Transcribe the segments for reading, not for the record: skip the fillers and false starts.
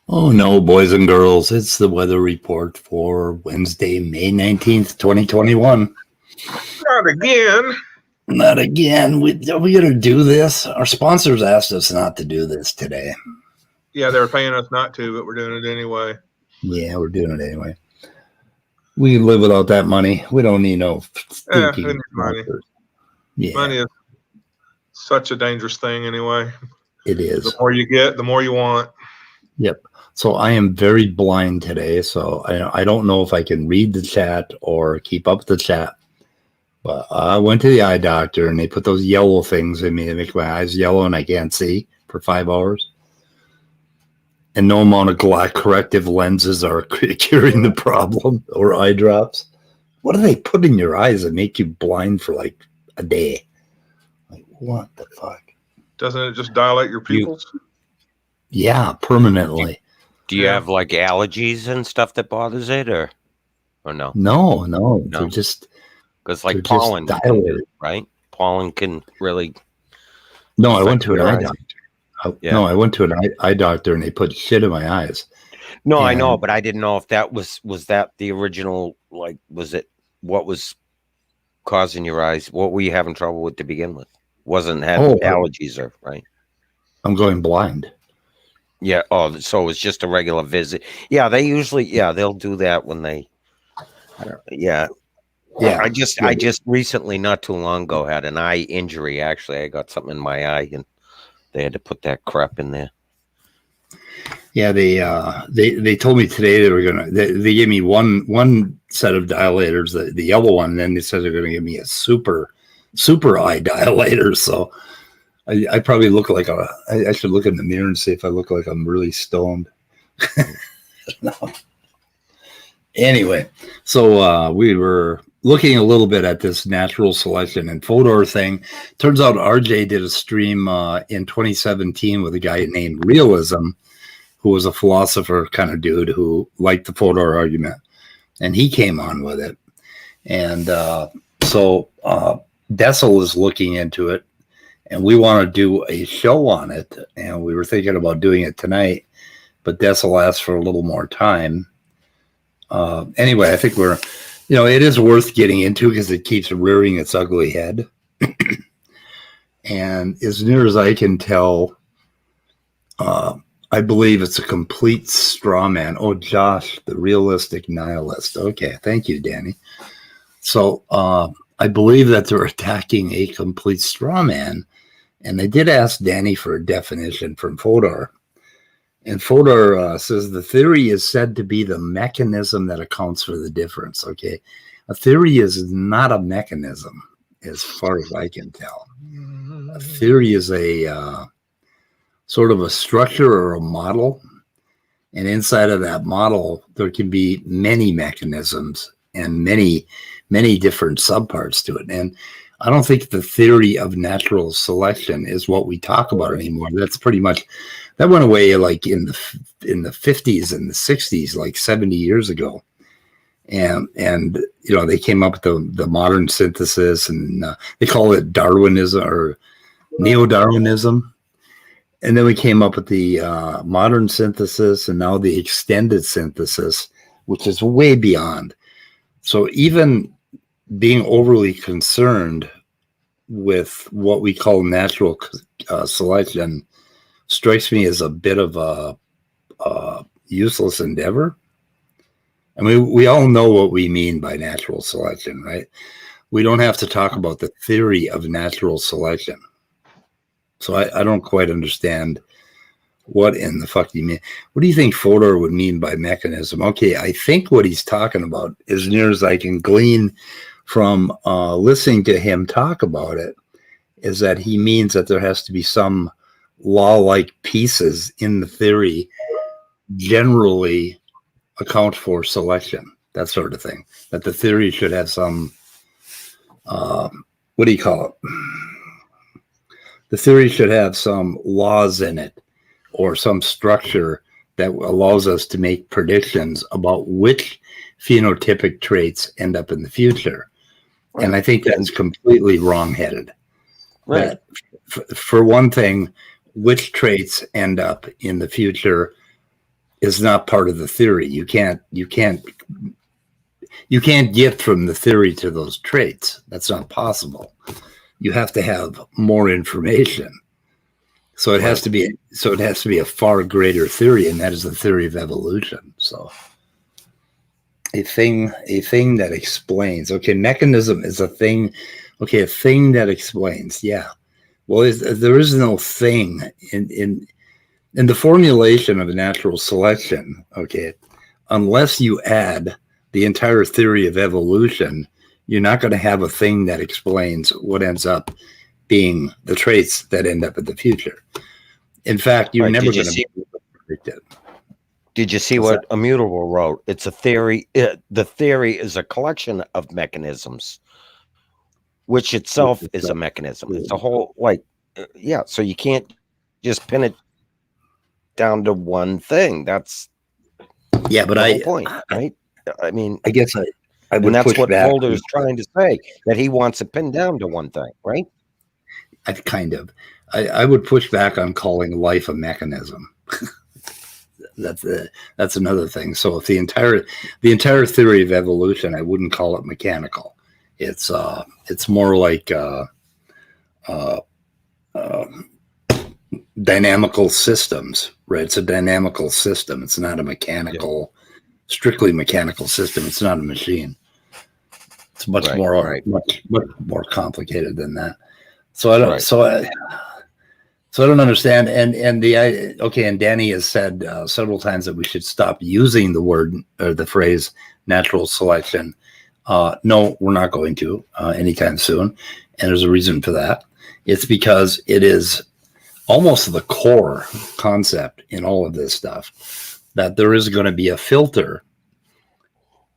Oh no, boys and girls, it's the weather report for Wednesday, May 19th, 2021. Not again. Not again. Are we going to do this? Our sponsors asked us not to do this today. Yeah, they were paying us not to, but we're doing it anyway. Yeah, we're doing it anyway. We can live without that money. We don't need no stinking money. Yeah. Money is such a dangerous thing anyway. It is. The more you get, the more you want. Yep. So I am very blind today, so I don't know if I can read the chat or keep up the chat. But I went to the eye doctor, and they put those yellow things in me to make my eyes yellow, and I can't see for 5 hours. And no amount of corrective lenses are curing the problem, or eye drops. What do they put in your eyes that make you blind for like a day? Like, what the fuck? Doesn't it just dilate your pupils? Yeah, permanently. Do you have like allergies and stuff that bothers it, or no? No. They're just because like pollen, right? Pollen can really. No, I went to an eye doctor. No, I went to an eye doctor, and they put shit in my eyes. No, I know, but I didn't know if that was that the original, like, was it what was causing your eyes? What were you having trouble with to begin with? Wasn't having allergies, or right? I'm going blind. Yeah. Oh, so it was just a regular visit. Yeah, they usually, they'll do that when they. Yeah. I just recently, not too long ago, had an eye injury. Actually, I got something in my eye, and they had to put that crap in there. Yeah, they told me today they were gonna. They gave me one set of dilators, the yellow one, and then they said they're gonna give me a super eye dilator. So I probably look like I should look in the mirror and see if I look like I'm really stoned. No. Anyway, so we were looking a little bit at this natural selection and Fodor thing. Turns out RJ did a stream in 2017 with a guy named Realism, who was a philosopher kind of dude who liked the Fodor argument, and he came on with it. And so Dessel is looking into it, and we want to do a show on it, and we were thinking about doing it tonight, but Dessel asked for a little more time. Anyway, I think it is worth getting into because it keeps rearing its ugly head. And as near as I can tell, I believe it's a complete straw man. Oh, Josh, the realistic nihilist. Okay, thank you, Danny. So I believe that they're attacking a complete straw man. And they did ask Danny for a definition from Fodor. And Fodor says the theory is said to be the mechanism that accounts for the difference. Okay, a theory is not a mechanism, as far as I can tell. A theory is a sort of a structure or a model, and inside of that model, there can be many mechanisms and many different subparts to it. And I don't think the theory of natural selection is what we talk about anymore. That's pretty much, that went away like in the 50s and the 60s, like 70 years ago. And they came up with the modern synthesis, and they call it Darwinism or neo-Darwinism. And then we came up with the modern synthesis, and now the extended synthesis, which is way beyond. So even being overly concerned with what we call natural selection strikes me as a bit of a useless endeavor. I mean, we all know what we mean by natural selection, right? We don't have to talk about the theory of natural selection. So I don't quite understand What in the fuck do you mean? What do you think Fodor would mean by mechanism? Okay, I think what he's talking about, as near as I can glean from listening to him talk about it, is that he means that there has to be some law-like pieces in the theory generally account for selection, that sort of thing. That the theory should have some, what do you call it? The theory should have some laws in it or some structure that allows us to make predictions about which phenotypic traits end up in the future. Right. And I think that's completely wrong-headed. Right. For one thing, which traits end up in the future is not part of the theory. You can't get from the theory to those traits. That's not possible. You have to have more information. So it has to be a far greater theory, and that is the theory of evolution. So a thing that explains. Okay, mechanism is a thing. Okay, a thing that explains. Yeah. Well, there is no thing in the formulation of natural selection. Okay, unless you add the entire theory of evolution, you're not going to have a thing that explains what ends up being the traits that end up in the future. In fact, you're never going to be able to predict it. Did you see what Immutable wrote? It's a theory. The theory is a collection of mechanisms, which itself is a mechanism. It's a whole, yeah. So you can't just pin it down to one thing. That's but the whole point, right? I mean, I guess I would, and that's push what back. Mulder's trying to say, that he wants it pinned down to one thing, right? I would push back on calling life a mechanism. That's another thing. So if the entire theory of evolution, I wouldn't call it mechanical. It's more like dynamical systems, right? It's a dynamical system. It's not a mechanical, strictly mechanical system. It's not a machine. It's much more complicated than that. So I don't. So I don't understand. And and Danny has said several times that we should stop using the word or the phrase natural selection. No, we're not going to anytime soon. And there's a reason for that. It's because it is almost the core concept in all of this stuff, that there is going to be a filter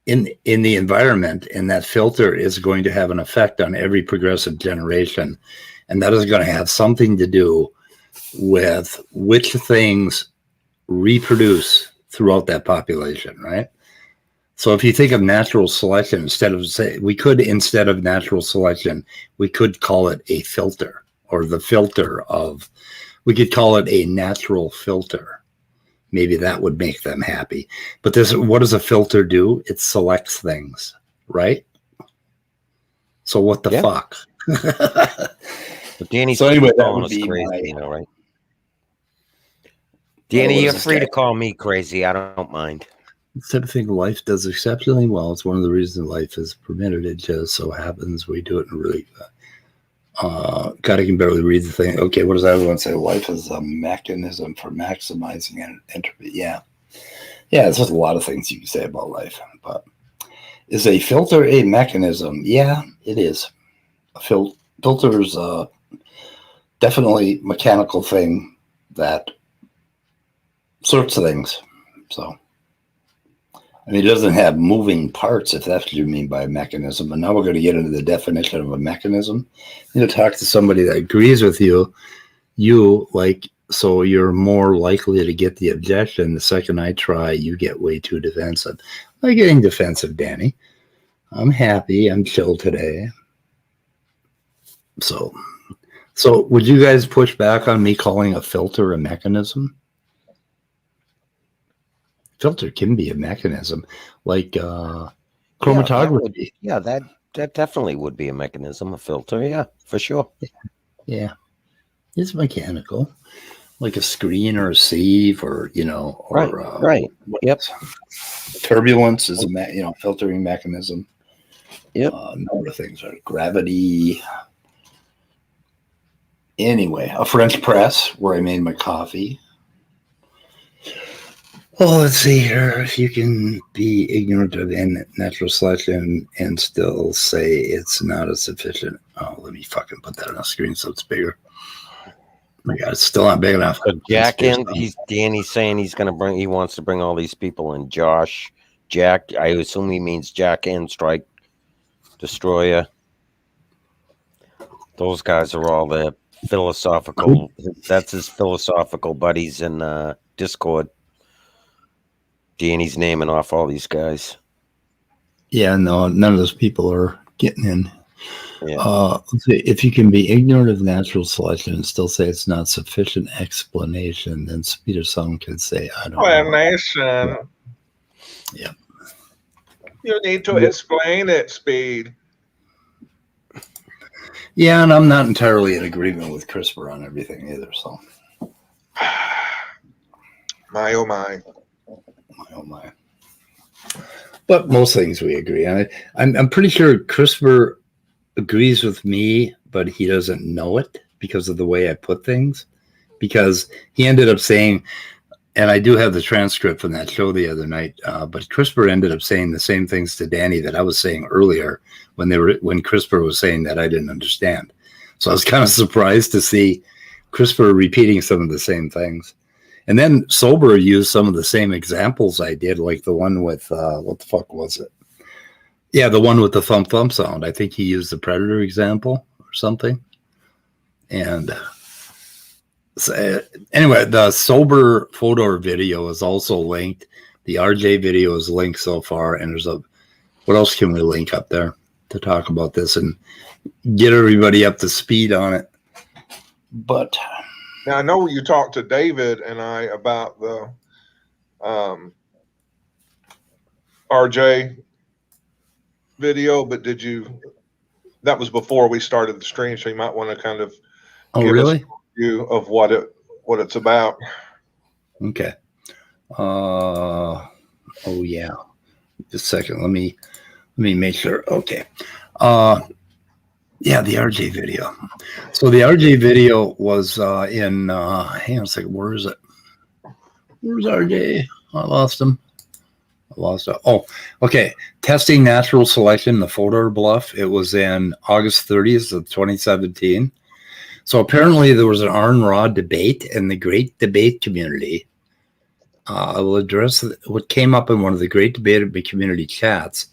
in the environment, and that filter is going to have an effect on every progressive generation. And that is going to have something to do with which things reproduce throughout that population, right? So if you think of natural selection, instead of natural selection, we could call it a filter, or the filter of, we could call it a natural filter. Maybe that would make them happy. But what does a filter do? It selects things, right? So what the fuck? But Danny, so anyway, that would be crazy, right? Danny, you're free to call me crazy. I don't mind. This type of thing life does exceptionally well. It's one of the reasons life is permitted. It just so happens we do it in really God, I can barely read the thing. Okay, what does everyone say? Life is a mechanism for maximizing entropy. Yeah, there's just a lot of things you can say about life. But is a filter a mechanism? Yeah, it is. A filter is definitely mechanical thing that sorts of things. So, I mean, it doesn't have moving parts, if that's what you mean by a mechanism. And now we're going to get into the definition of a mechanism. You know, talk to somebody that agrees with you. So you're more likely to get the objection. The second I try, you get way too defensive. I'm not getting defensive, Danny. I'm happy. I'm chill today. So would you guys push back on me calling a filter a mechanism? Filter can be a mechanism, like chromatography. That definitely would be a mechanism, a filter. Yeah, for sure. Yeah, it's mechanical, like a screen or a sieve, or right. Yep. Turbulence is a filtering mechanism. Yep. A number of things are gravity. Anyway, a French press where I made my coffee. Oh, let's see here. If you can be ignorant of natural selection and still say it's not a sufficient. Oh, let me fucking put that on the screen so it's bigger. Oh my God, it's still not big enough. So Danny's saying he wants to bring all these people in. Josh, Jack, I assume he means Jack and Strike Destroyer. Those guys are all the philosophical. That's his philosophical buddies in Discord. Danny's naming off all these guys. Yeah, no, none of those people are getting in. Yeah. If you can be ignorant of natural selection and still say it's not sufficient explanation, then Speed of Sound could say, I don't know. Explanation. Yeah. You need to explain it, Speed. Yeah, and I'm not entirely in agreement with CRISPR on everything either. So, My oh my. Oh my. But most things we agree on. I'm pretty sure CRISPR agrees with me, but he doesn't know it because of the way I put things. Because he ended up saying, and I do have the transcript from that show the other night, but CRISPR ended up saying the same things to Danny that I was saying earlier when CRISPR was saying that I didn't understand. So I was kind of surprised to see CRISPR repeating some of the same things. And then Sober used some of the same examples I did, like the one with, what the fuck was it? Yeah, the one with the thump thump sound. I think he used the Predator example or something. And so, anyway, the Sober photo video is also linked. The RJ video is linked so far. And what else can we link up there to talk about this and get everybody up to speed on it? But now I know you talked to David and I about the RJ video, but that was before we started the stream, so you might want to kind of give us a view of what it's about. Okay. Oh yeah. Just a second. Let me make sure. Okay. Yeah, the RJ video. So the RJ video was in hang on a second, where is it? Where's RJ? I lost him. Oh, okay. Testing natural selection, the photo bluff. It was in August 30th of 2017. So apparently there was an Aron Rod debate in the Great Debate community. I will address what came up in one of the Great Debate community chats.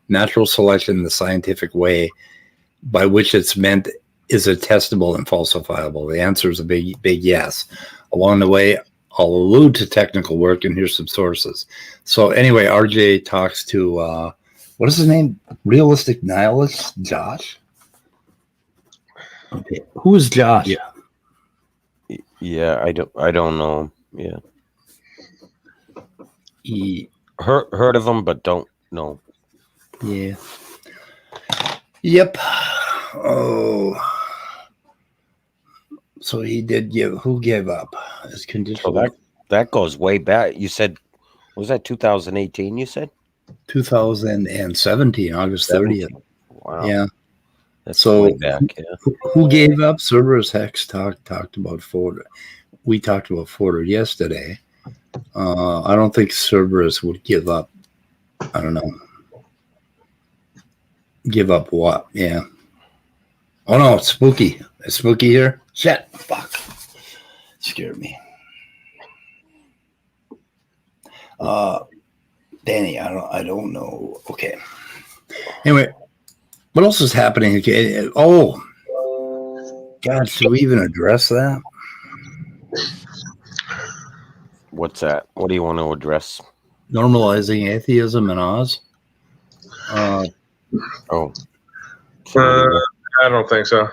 Natural selection, the scientific way by which it's meant, is it testable and falsifiable? The answer is a big yes. Along the way, I'll allude to technical work, and here's some sources. So anyway, RJ talks to, what is his name? Realistic Nihilist? Josh? Okay. Who is Josh? Yeah, I don't know. Yeah. Heard of him, but don't know. Yeah. Yep. Oh. So he did who gave up his condition? So that goes way back. You said, was that 2018 you said? 2017, August 30th. Wow. Yeah. That's way back, yeah. Who gave up? Cerberus Hex talked about Fodor. We talked about Fodor yesterday. I don't think Cerberus would give up. I don't know. Give up what? Yeah. Oh no, it's spooky. It's spooky here. Shit. Fuck. Scared me. Danny, I don't know. Okay. Anyway, what else is happening? Okay. Oh, God, should we even address that? What's that? What do you want to address? Normalizing atheism in Oz. I don't think so.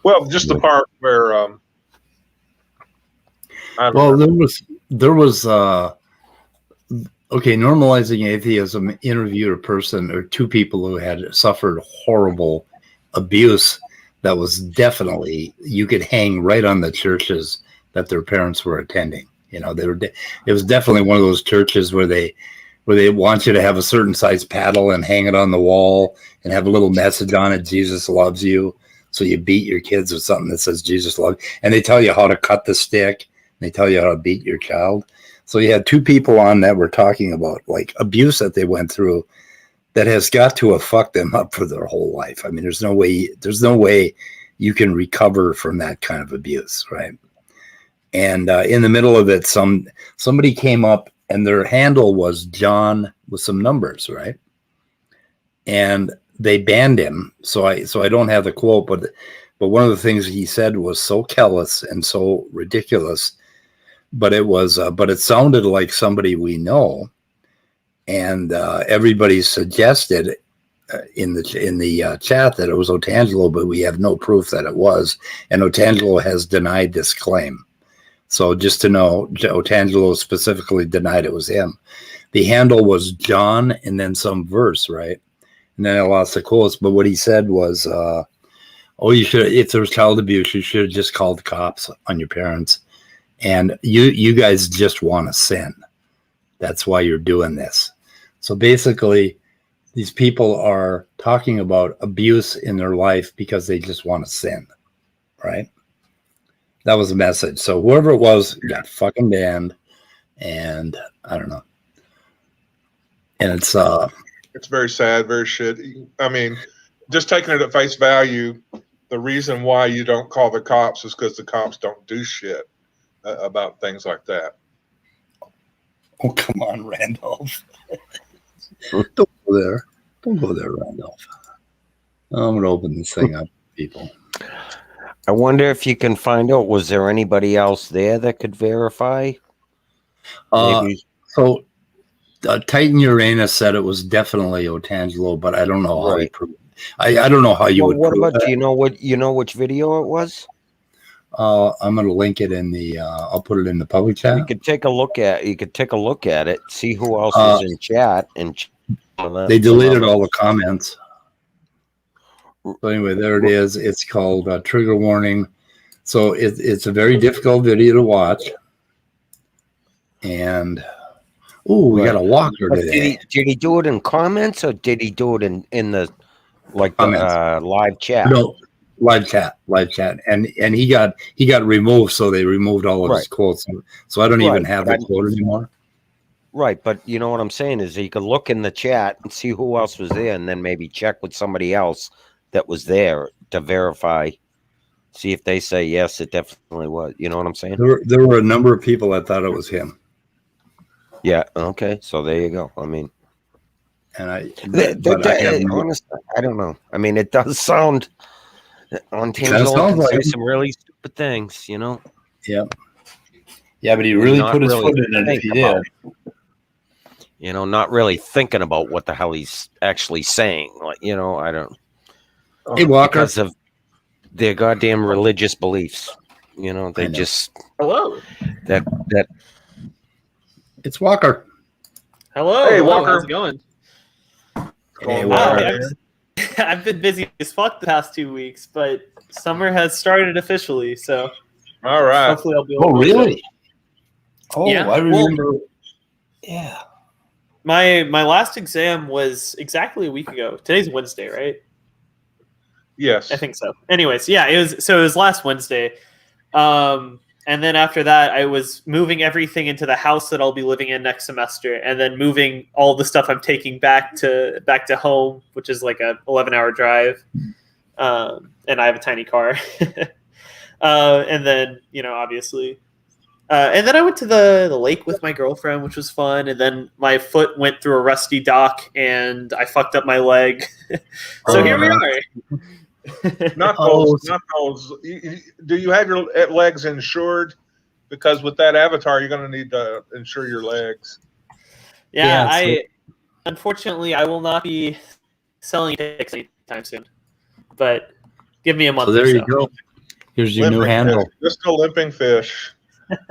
Well, just the part where there was normalizing atheism interviewed a person or two people who had suffered horrible abuse that was definitely, you could hang right on the churches that their parents were attending. You know, it was definitely one of those churches where they want you to have a certain size paddle and hang it on the wall and have a little message on it, Jesus loves you. So you beat your kids with something that says Jesus loves you. And they tell you how to cut the stick. And they tell you how to beat your child. So you had two people on that were talking about like abuse that they went through that has got to have fucked them up for their whole life. I mean, there's no way you can recover from that kind of abuse, right? And in the middle of it, somebody came up and their handle was John with some numbers, right? And they banned him. So I don't have the quote, but one of the things he said was so callous and so ridiculous. But it sounded like somebody we know, and everybody suggested in the chat that it was Otangelo, but we have no proof that it was, and Otangelo has denied this claim. So just to know, Otangelo specifically denied it was him. The handle was John and then some verse, right? And then I lost the quotes, but what he said was, you should, if there was child abuse, you should have just called the cops on your parents. And you guys just want to sin. That's why you're doing this. So basically, these people are talking about abuse in their life because they just want to sin, right? That was the message. So whoever it was got fucking banned, and I don't know. And it's very sad, very shit. I mean, just taking it at face value, the reason why you don't call the cops is because the cops don't do shit about things like that. Oh, come on, Randolph. Don't go there. Don't go there, Randolph. I'm going to open this thing up, people. I wonder if you can find out, was there anybody else there that could verify? So Titan Uranus said it was definitely Otangelo, but I don't know how he proved it. I don't know how you would prove it. Do you know which video it was? I'm going to link it in the. I'll put it in the public chat. You could take a look at it. See who else was in chat, and they deleted all the comments. So anyway, there it is. It's called Trigger Warning. So it's a very difficult video to watch. And we got a walker today. Did he do it in comments or did he do it in the live chat? No. Live chat, and he got removed, so they removed all of his quotes. So I don't even have that quote anymore. Right, but you know what I'm saying is you could look in the chat and see who else was there, and then maybe check with somebody else that was there to verify. See if they say yes, it definitely was. You know what I'm saying? There were a number of people that thought it was him. Yeah. Okay. So there you go. I mean, and honestly, I don't know. I mean, it does sound. Tangelo can say some really stupid things, you know. Yeah, but he really put his foot in it. If he did, you know, not really thinking about what the hell he's actually saying. Like, you know, I don't. Hey, Walker, because of their goddamn religious beliefs, you know, they just that. It's Walker. Hello, hey Walker, how's it going? Hey, Walker. I've been busy as fuck the past 2 weeks, but summer has started officially, so all right. Hopefully I'll be able to really? Oh, yeah. I remember. Yeah. My last exam was exactly a week ago. Today's Wednesday, right? Yes. I think so. Anyways, yeah, it was last Wednesday. And then after that, I was moving everything into the house that I'll be living in next semester, and then moving all the stuff I'm taking back to home, which is like a 11-hour drive. And I have a tiny car. And then, you know, obviously. And then I went to the lake with my girlfriend, which was fun. And then my foot went through a rusty dock, and I fucked up my leg. So here we are. Not those. Do you have your legs insured? Because with that avatar, you're going to need to insure your legs. Yeah, unfortunately, I will not be selling tickets anytime soon. But give me a month. So there you go. Here's your new handle. Just a limping fish.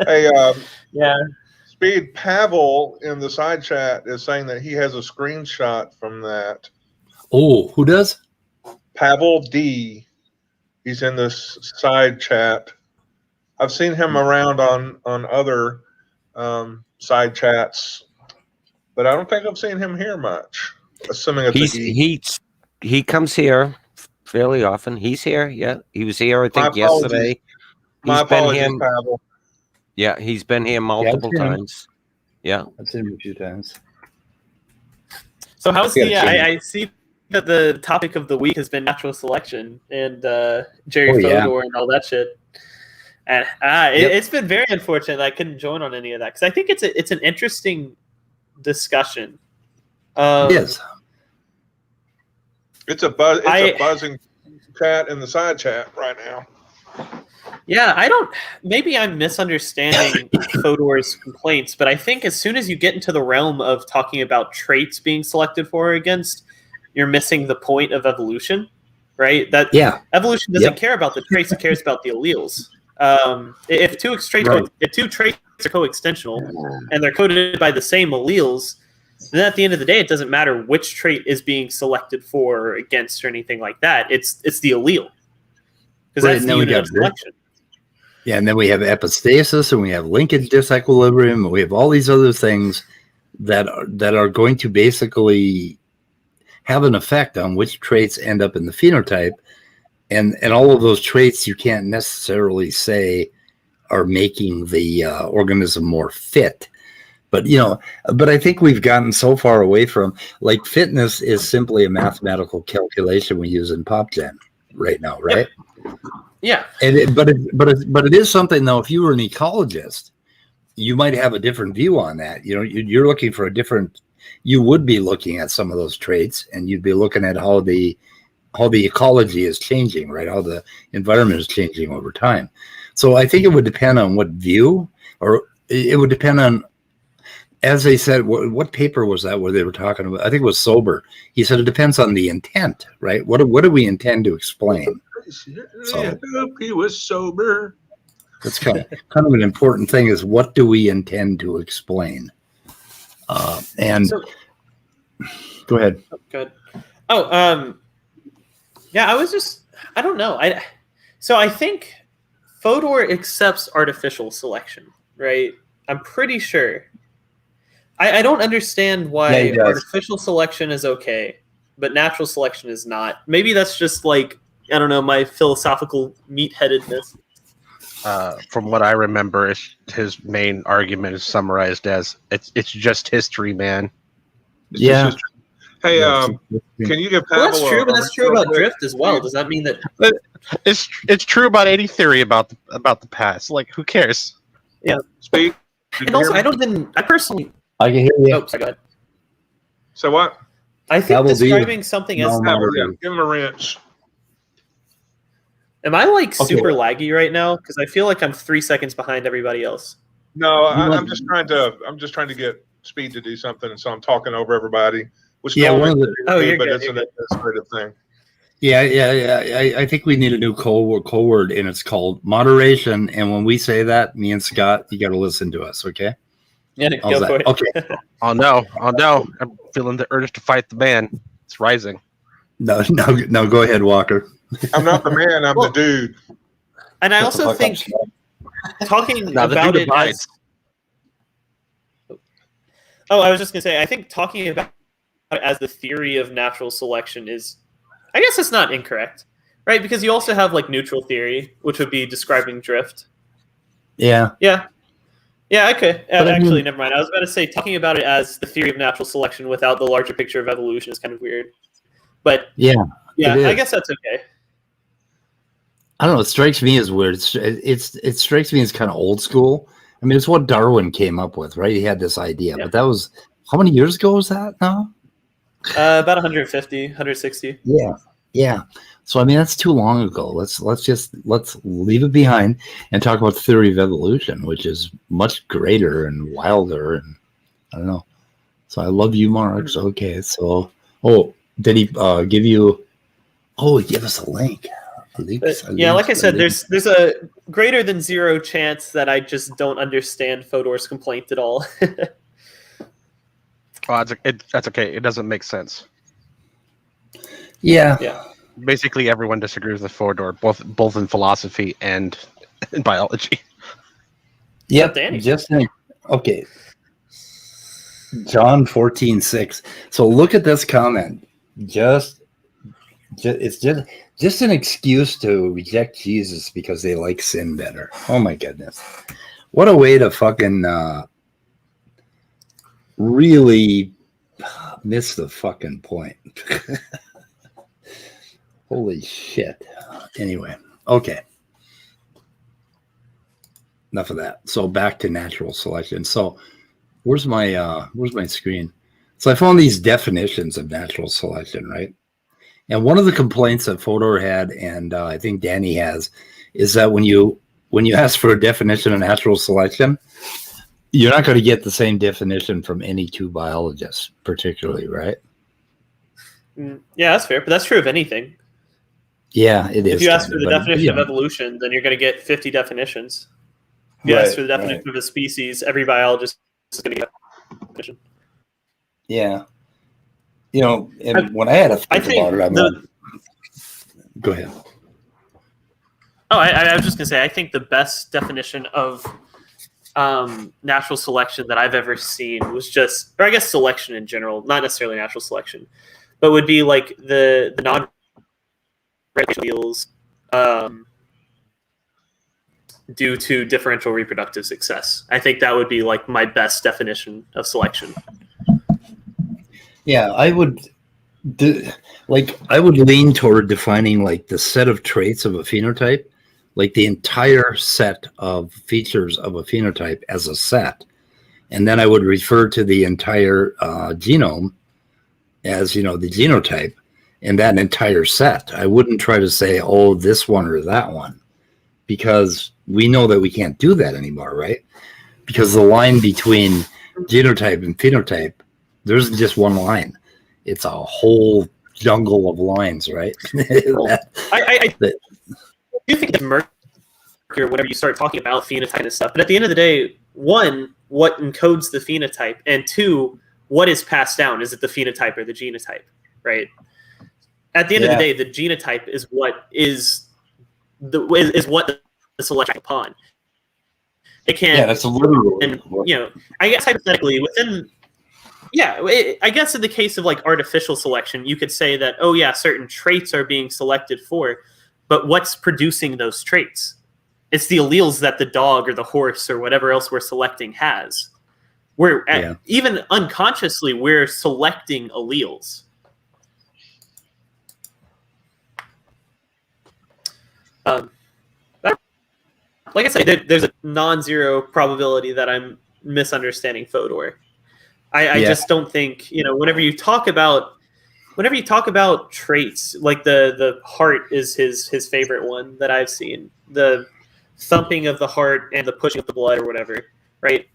Hey, yeah. Speed Pavel in the side chat is saying that he has a screenshot from that. Oh, who does? Pavel D. He's in this side chat. I've seen him around on other side chats, but I don't think I've seen him here much. Assuming it's he comes here fairly often. He's here. Yeah, he was here. I think yesterday. My apologies, Pavel. Yeah, he's been here multiple times. Yeah. I've seen him a few times. So how's Yeah, the? Jimmy. I see that the topic of the week has been natural selection and Jerry Oh, yeah. Fodor and all that shit. And Yep. it's been very unfortunate that I couldn't join on any of that because I think it's an interesting discussion. It is. It's a buzzing chat in the side chat right now. Yeah, maybe I'm misunderstanding Fodor's complaints, but I think as soon as you get into the realm of talking about traits being selected for or against, you're missing the point of evolution, right? That evolution doesn't care about the traits; it cares about the alleles. If two traits are coextensional and they're coded by the same alleles, then at the end of the day, it doesn't matter which trait is being selected for or against or anything like that. It's the allele because that's the unit of selection. Yeah, and then we have epistasis, and we have linkage disequilibrium, and we have all these other things that are going to basically have an effect on which traits end up in the phenotype. And all of those traits you can't necessarily say are making the organism more fit. But, but I think we've gotten so far away from, like, fitness is simply a mathematical calculation we use in PopGen right now, right? Yeah. But it is something, though, if you were an ecologist, you might have a different view on that. You're looking for you would be looking at some of those traits, and you'd be looking at how the ecology is changing, right? How the environment is changing over time. So I think it would depend on what view, or it would depend on, as they said, what paper was that where they were talking about? I think it was Sober. He said it depends on the intent, right? What do we intend to explain? I hope he was sober. That's kind of an important thing, is what do we intend to explain? Go ahead. Good. Yeah, I don't know. I think Fodor accepts artificial selection, right? I'm pretty sure. I don't understand why artificial selection is okay, but natural selection is not. Maybe that's just like, I don't know, my philosophical meatheadedness. From what I remember, his main argument is summarized as it's just history, man. Yeah. Hey, can you give Pavel? Well, that's true, but that's true about drift as well. Does that mean that it's true about any theory about the past? Like, who cares? Yeah. Speak. And also, I personally. I can hear you. Oh, sorry, go ahead. So what? I think describing something as. Give him a wrench. Am I super laggy right now? Because I feel like I'm 3 seconds behind everybody else. No, I'm just trying to get Speed to do something, and so I'm talking over everybody. Which you're but good, it's an administrative thing. Yeah. I think we need a new code word, and it's called moderation. And when we say that, me and Scott, you got to listen to us, okay? Yeah, go for it. Okay. Oh no! I'm feeling the urge to fight the man. It's rising. No. Go ahead, Walker. I'm not the man. I'm the dude. And I also think talking about it as. Oh, I was just gonna say. I think talking about it as the theory of natural selection is, I guess, it's not incorrect, right? Because you also have neutral theory, which would be describing drift. Yeah. Okay. Actually, never mind. I was about to say talking about it as the theory of natural selection without the larger picture of evolution is kind of weird. But yeah, I guess that's okay. I don't know. It strikes me as weird. It strikes me as kind of old school. I mean, it's what Darwin came up with, right? He had this idea, but that was, how many years ago was that now? About 150, 160. Yeah. So I mean, that's too long ago. Let's leave it behind and talk about the theory of evolution, which is much greater and wilder, and I don't know. So I love you, Marks. Okay. So, did he give you? Oh, he gave us a link. Like I said, there's a greater than zero chance that I just don't understand Fodor's complaint at all. Oh, that's okay. It doesn't make sense. Yeah. Basically, everyone disagrees with Fodor, both in philosophy and in biology. Yep. Okay. John 14:6. So look at this comment. It's just an excuse to reject Jesus because they like sin better. Oh my goodness. What a way to fucking really missed the fucking point. Holy shit. Anyway, okay. Enough of that. So back to natural selection. So where's my screen? So I found these definitions of natural selection, right? And one of the complaints that Fodor had, and I think Danny has, is that when you ask for a definition of natural selection, you're not going to get the same definition from any two biologists, particularly, right? Yeah, that's fair, but that's true of anything. Yeah, it is. If you ask for the definition of evolution, then you're going to get 50 definitions. If you ask for the definition of a species, every biologist is going to get a definition. Yeah. You know, and when I had to think about it, I'm like, go ahead. Oh, I was just going to say, I think the best definition of natural selection that I've ever seen was just, or I guess selection in general, not necessarily natural selection, but would be like the non-racial alleles due to differential reproductive success. I think that would be like my best definition of selection. Yeah, I would lean toward defining like the set of traits of a phenotype, like the entire set of features of a phenotype as a set. And then I would refer to the entire genome as, you know, the genotype and that entire set. I wouldn't try to say, oh, this one or that one, because we know that we can't do that anymore, right? Because the line between genotype and phenotype, there's just one line. It's a whole jungle of lines, right? I do think it's murky whenever you start talking about phenotype and stuff. But at the end of the day, one, what encodes the phenotype, and two, what is passed down? Is it the phenotype or the genotype, right? At the end of the day, the genotype is what is what the selection upon. It can. Yeah, that's a literal. And you know, I guess hypothetically within. Yeah, I guess in the case of like artificial selection, you could say that, oh yeah, certain traits are being selected for, but what's producing those traits? It's the alleles that the dog or the horse or whatever else we're selecting has. Even unconsciously, we're selecting alleles. Like I said, there's a non-zero probability that I'm misunderstanding Fodor. I just don't think, you know, whenever you talk about traits, like the heart is his favorite one that I've seen. The thumping of the heart and the pushing of the blood or whatever, right?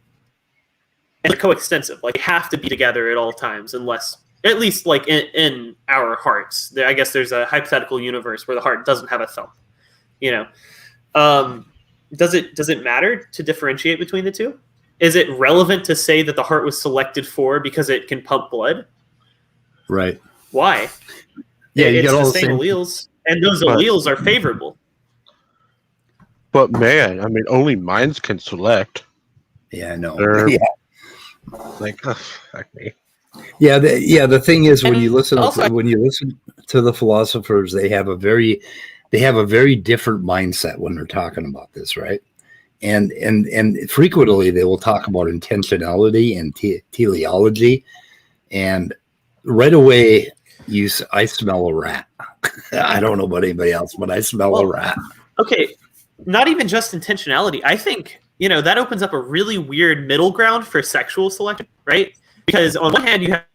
And they're coextensive. Like, they have to be together at all times, unless, at least like in our hearts. I guess there's a hypothetical universe where the heart doesn't have a thump. You know, does it matter to differentiate between the two? Is it relevant to say that the heart was selected for because it can pump blood? Right. Why? Yeah, you it's got all the same alleles, and those alleles are favorable. But man, I mean, only minds can select. Yeah, I know. Yeah. Like, fuck me. Yeah, the thing is, when you listen to the philosophers, they have a very different mindset when they're talking about this, right? And frequently they will talk about intentionality and teleology, and right away I smell a rat. I don't know about anybody else, but I smell a rat. Okay, not even just intentionality. I think, you know, that opens up a really weird middle ground for sexual selection, right? Because on one hand, you have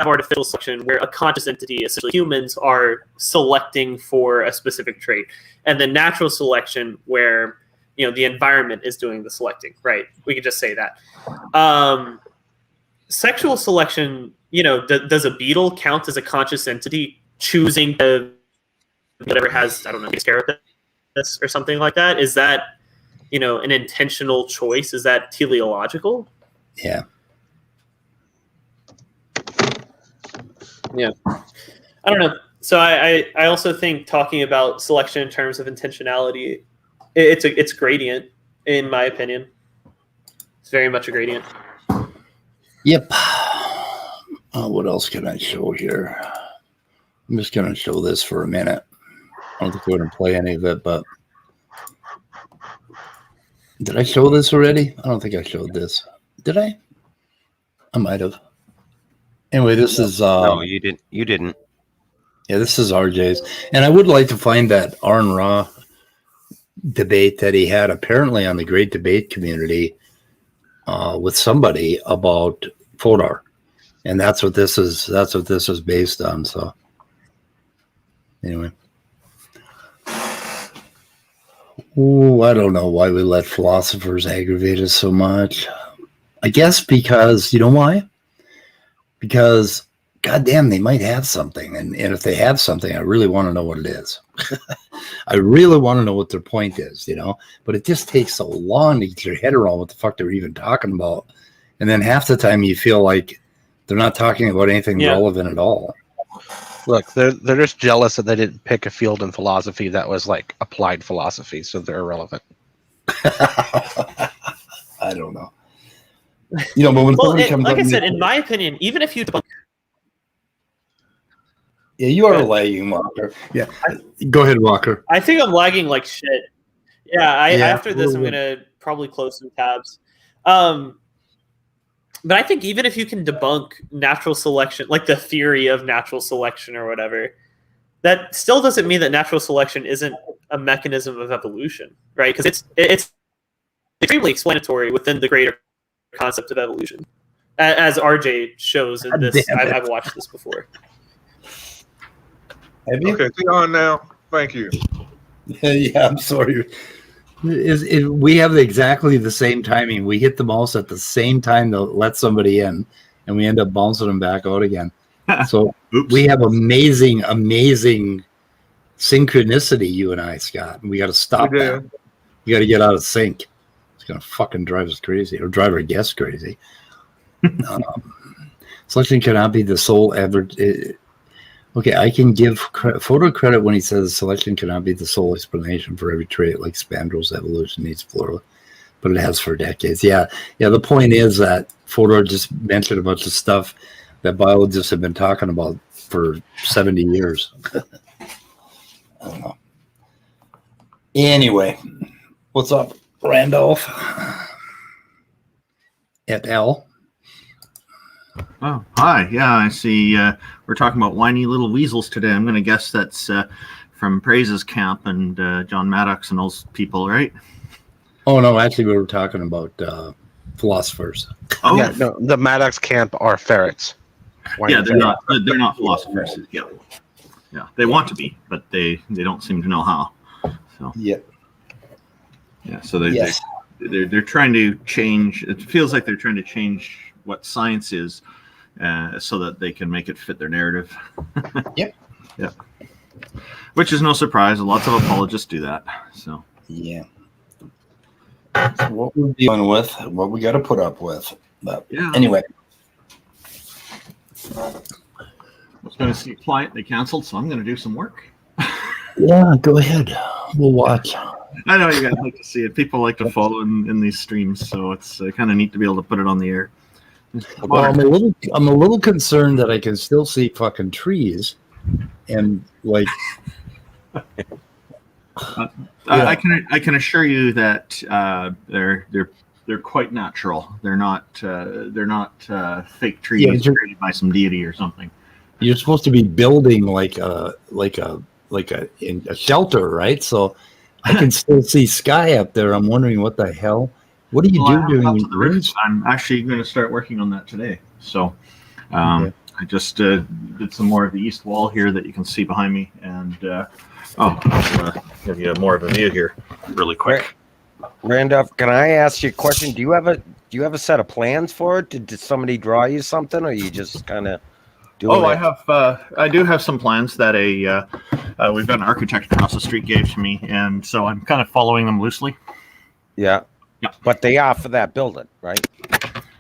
artificial selection where a conscious entity, essentially humans, are selecting for a specific trait, and then natural selection where, you know, the environment is doing the selecting, right? We could just say that. Sexual selection, you know, does a beetle count as a conscious entity choosing to whatever has, I don't know, carapace or something like that? Is that, you know, an intentional choice? Is that teleological? Yeah. Yeah. I don't know. So I also think talking about selection in terms of intentionality, it's gradient, in my opinion. It's very much a gradient. Yep. What else can I show here? I'm just going to show this for a minute. I don't think we're going to play any of it, but did I show this already? I don't think I showed this. Did I? I might have. Anyway, this is no, you didn't. You didn't. Yeah, this is RJ's, and I would like to find that Aron Ra debate that he had apparently on the Great Debate Community with somebody about Fodor, and that's what this is. That's what this is based on. So, anyway, oh, I don't know why we let philosophers aggravate us so much. I guess because you know why? Because goddamn, they might have something, and if they have something, I really want to know what it is. I really want to know what their point is, you know. But it just takes so long to get your head around what the fuck they're even talking about, and then half the time you feel like they're not talking about anything relevant at all. Look, they're just jealous that they didn't pick a field in philosophy that was like applied philosophy, so they're irrelevant. I don't know. You know, but when comes like up I said, in my opinion, even if you debunk. Yeah, you are lagging, Walker. Yeah, go ahead, Walker. I think I'm lagging like shit. Yeah, after this, I'm gonna probably close some tabs. But I think even if you can debunk natural selection, like the theory of natural selection or whatever, that still doesn't mean that natural selection isn't a mechanism of evolution, right? Because it's extremely explanatory within the greater concept of evolution, as RJ shows in this. I've watched this before. Okay, see on now. Thank you. Yeah, I'm sorry. We have exactly the same timing. We hit the mouse at the same time to let somebody in, and we end up bouncing them back out again. So we have amazing synchronicity, you and I, Scott. And we got to stop that. You got to get out of sync. It's going to fucking drive us crazy, or drive our guests crazy. Selection cannot be the sole ever. Okay, I can give Fodor credit when he says selection cannot be the sole explanation for every trait, like Spandrel's evolution needs plural, but it has for decades. Yeah. The point is that Fodor just mentioned a bunch of stuff that biologists have been talking about for 70 years. I don't know. Anyway, what's up, Randolph? Et al. Oh, hi. Yeah, I see we're talking about whiny little weasels today. I'm going to guess that's from Praise's camp and John Maddox and those people, right? Oh, no, actually, we were talking about philosophers. Oh, Yeah, no, the Maddox camp are ferrets. Yeah, they're not philosophers. Yeah, they want to be, but they don't seem to know how. So yeah, so they're trying to change. It feels like they're trying to change what science is, so that they can make it fit their narrative. Yep. Yeah. Which is no surprise. Lots of apologists do that. So. Yeah. So what we're dealing with, what we got to put up with. But anyway. I was going to see a client. They canceled, so I'm going to do some work. Yeah, go ahead. We'll watch. I know you guys like to see it. People like to follow in these streams, so it's kind of neat to be able to put it on the air. Well, I'm a little concerned that I can still see fucking trees, and like. I can assure you that they're quite natural. They're not fake trees created by some deity or something. You're supposed to be building like a shelter, right? So I can still see sky up there. I'm wondering what the hell. What do you do during the roof? I'm actually going to start working on that today. So I just did some more of the east wall here that you can see behind me, and I'll give you more of a view here really quick. Randolph, can I ask you a question? Do you have a set of plans for it? Did somebody draw you something, or you just kind of doing it? I do have some plans that we've got an architect across the street gave to me, and so I'm kind of following them loosely. Yeah. Yeah. But they are for that building, right?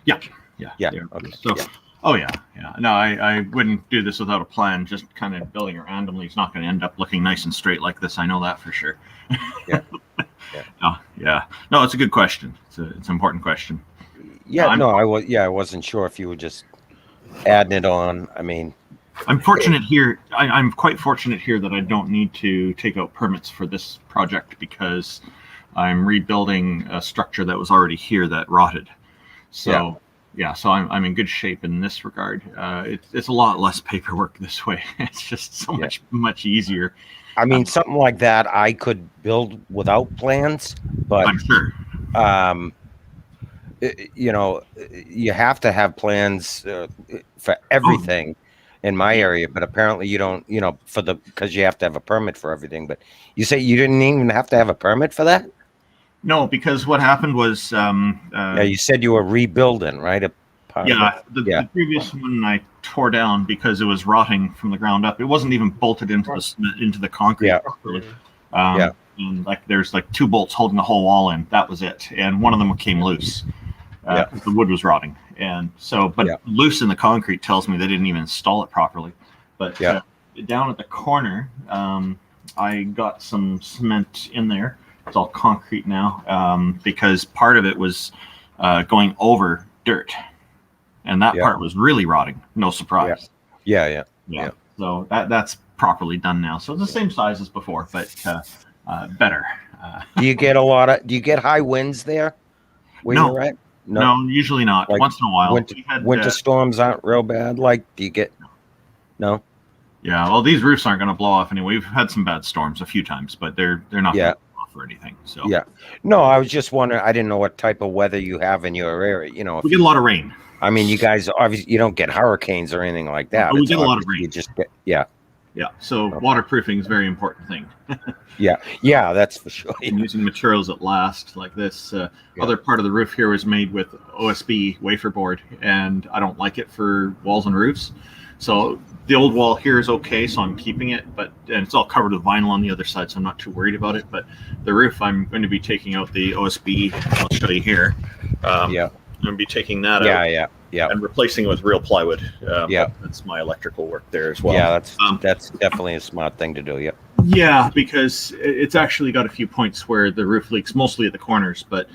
Yeah. Okay. So, oh yeah. No, I wouldn't do this without a plan. Just kind of building it randomly is not going to end up looking nice and straight like this. I know that for sure. Yeah. No, it's a good question. It's an important question. Yeah. I wasn't sure if you were just adding it on. I mean, I'm fortunate here. I'm quite fortunate here that I don't need to take out permits for this project because I'm rebuilding a structure that was already here that rotted. So yeah, so I'm in good shape in this regard. It's a lot less paperwork this way. It's just so much easier. I mean, something like that I could build without plans, but I'm sure. You know, you have to have plans for everything in my area, but apparently you don't, you know, because you have to have a permit for everything. But you say you didn't even have to have a permit for that? No, because what happened was, Yeah, you said you were rebuilding, right? The previous one I tore down because it was rotting from the ground up. It wasn't even bolted into the concrete properly. And like there's like 2 bolts holding the whole wall in. That was it, and one of them came loose. The wood was rotting, and so loose in the concrete tells me they didn't even install it properly. But down at the corner, I got some cement in there. It's all concrete now because part of it was going over dirt, and that part was really rotting. No surprise. Yeah. So that's properly done now. So it's the same size as before, but better. Do you get high winds there? No. You're at? No, usually not. Like once in a while. Winter storms aren't real bad. Like, do you get? No. Yeah. Well, these roofs aren't going to blow off anyway. We've had some bad storms a few times, but they're not going to blow off or anything. So. Yeah. No, I was just wondering. I didn't know what type of weather you have in your area. You know, we get a lot of rain. I mean, you guys obviously you don't get hurricanes or anything like that. We get a lot of rain. You just get Yeah. So waterproofing is a very important thing. Yeah, that's for sure. And using materials that last, like this. Other part of the roof here was made with OSB wafer board, and I don't like it for walls and roofs. So the old wall here is okay, so I'm keeping it, and it's all covered with vinyl on the other side, so I'm not too worried about it. But the roof, I'm going to be taking out the OSB. I'll show you here. I'm going to be taking that out. Yeah, and replacing it with real plywood. That's my electrical work there as well. Yeah, that's definitely a smart thing to do. Yeah, because it's actually got a few points where the roof leaks, mostly at the corners. But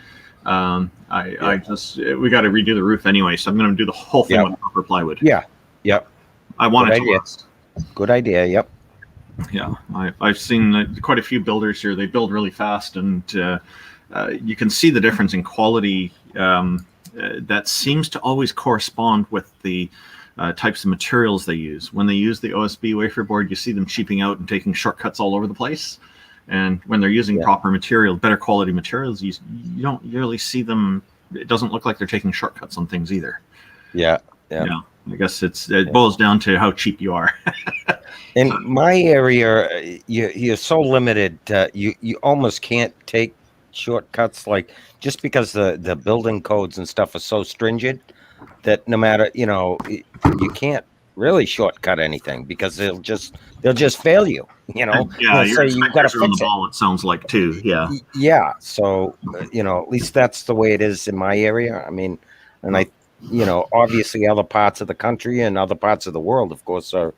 we got to redo the roof anyway, so I'm going to do the whole thing with proper plywood. I want it to last. Good idea. Yep. Yeah, I've seen quite a few builders here. They build really fast, and you can see the difference in quality. That seems to always correspond with the types of materials they use. When they use the OSB wafer board, you see them cheaping out and taking shortcuts all over the place. And when they're using proper material, better quality materials, you don't really see them. It doesn't look like they're taking shortcuts on things either. Yeah. I guess it boils down to how cheap you are. In my area, you're so limited. You almost can't take shortcuts, like just because the building codes and stuff are so stringent that no matter, you can't really shortcut anything because they'll just fail you. Say you've got to fix the ball, it sounds like too. Yeah. So at least that's the way it is in my area. I mean, and obviously other parts of the country and other parts of the world, of course, are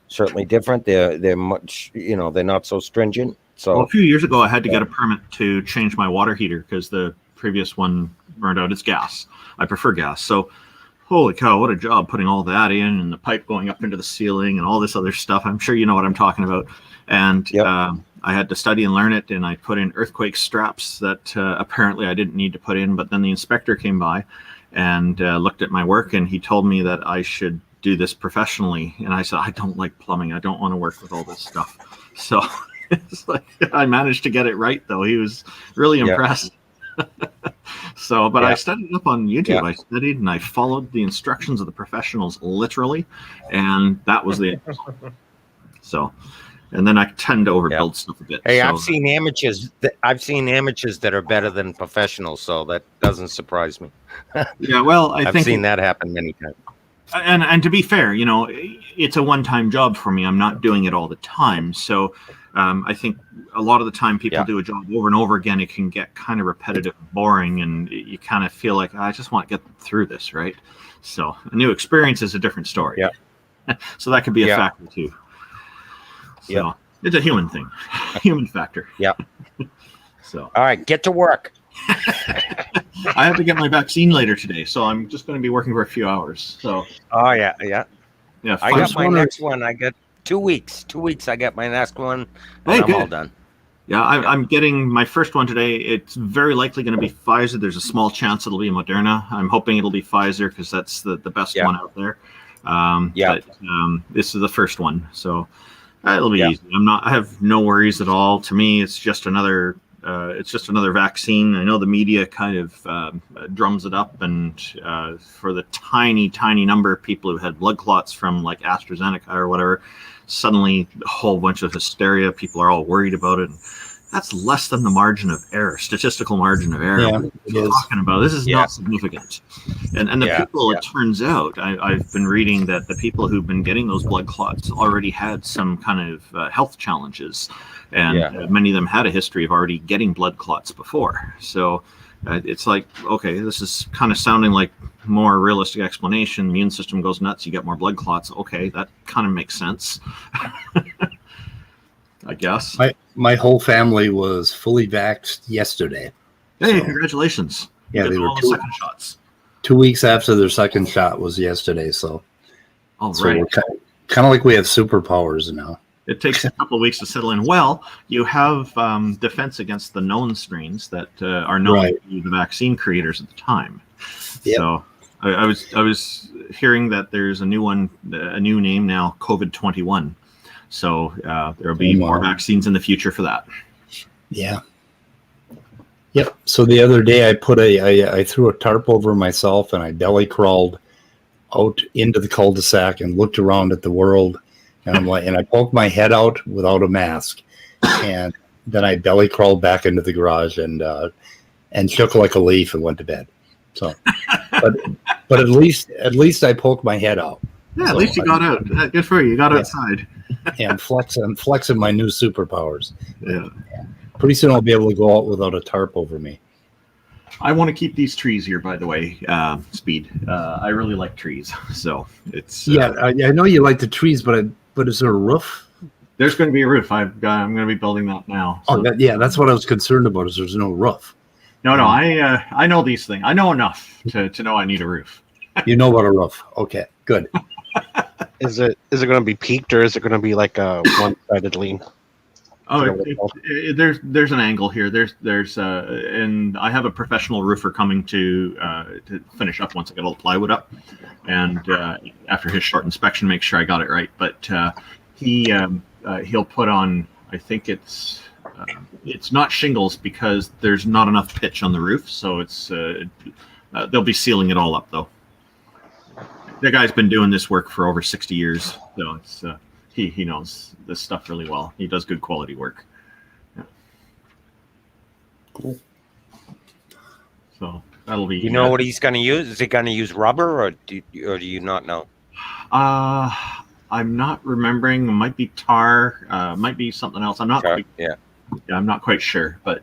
certainly different. They're much, they're not so stringent. So a few years ago, I had to get a permit to change my water heater because the previous one burned out. It's gas. I prefer gas. So, holy cow, what a job putting all that in and the pipe going up into the ceiling and all this other stuff. I'm sure you know what I'm talking about. And I had to study and learn it, and I put in earthquake straps that apparently I didn't need to put in. But then the inspector came by and looked at my work, and he told me that I should do this professionally. And I said, I don't like plumbing. I don't want to work with all this stuff. So it's like I managed to get it right, though. He was really impressed. So, but I studied up on YouTube. I studied and I followed the instructions of the professionals literally, and that was the end. So, and then I tend to overbuild stuff a bit. Hey, so. I've seen amateurs that are better than professionals, so that doesn't surprise me. Well, I've seen that happen many times. And to be fair, it's a one-time job for me. I'm not doing it all the time. So I think a lot of the time people do a job over and over again. It can get kind of repetitive, boring, and you kind of feel like, I just want to get through this, right? So a new experience is a different story. Yeah. So that could be a factor too. So it's a human thing, human factor. Yeah. So. All right, get to work. I have to get my vaccine later today, so I'm just going to be working for a few hours. So. Oh yeah. I got my next one. I got 2 weeks. 2 weeks. I got my next one. And I'm all done. Yeah, I'm getting my first one today. It's very likely going to be Pfizer. There's a small chance it'll be Moderna. I'm hoping it'll be Pfizer because that's the best one out there. But this is the first one, so it'll be easy. I have no worries at all. To me, it's just another vaccine. I know the media kind of drums it up, and for the tiny number of people who had blood clots from like AstraZeneca or whatever, suddenly a whole bunch of hysteria. People are all worried about it. That's less than the margin of error, statistical margin of error. Yeah, we're talking about this is not significant. And the people, it turns out, I've been reading that the people who've been getting those blood clots already had some kind of health challenges, and many of them had a history of already getting blood clots before. So it's like, okay, this is kind of sounding like more realistic explanation. Immune system goes nuts, you get more blood clots. Okay, that kind of makes sense. I guess. My whole family was fully vaxxed yesterday. Hey, congratulations. Yeah, they were all the second shots. 2 weeks after their second shot was yesterday. So, right. We're kind of like we have superpowers now. It takes a couple of weeks to settle in. Well, you have defense against the known strains that are known to be the vaccine creators at the time. Yep. So I was hearing that there's a new one, a new name now, COVID-21. So there'll be more vaccines in the future for that. Yeah. Yep. So the other day I threw a tarp over myself and I belly crawled out into the cul-de-sac and looked around at the world. And I'm like, and I poked my head out without a mask, and then I belly crawled back into the garage and shook like a leaf and went to bed. So, but at least I poked my head out. Yeah, at least you got out. Good for you. You got outside. And flexing my new superpowers. Yeah. Pretty soon I'll be able to go out without a tarp over me. I want to keep these trees here, by the way, Speed. I really like trees, so it's. I know you like the trees, but is there a roof? There's going to be a roof. I'm going to be building that now. So. That's what I was concerned about. Is there's no roof? No. I know these things. I know enough to know I need a roof. You know about a roof? Okay, good. Is it going to be peaked, or is it going to be like a one-sided lean? Oh, there's an angle here. There's and I have a professional roofer coming to finish up once I get all the plywood up, and after his short inspection, make sure I got it right. But he'll put on. I think it's not shingles because there's not enough pitch on the roof, so it's they'll be sealing it all up though. The guy's been doing this work for over 60 years, so it's he knows this stuff really well. He does good quality work. Yeah. Cool. So that'll be. You know what he's going to use? Is he going to use rubber, or do you not know? I'm not remembering. It might be tar. Might be something else. I'm not. Tar, I'm not quite sure, but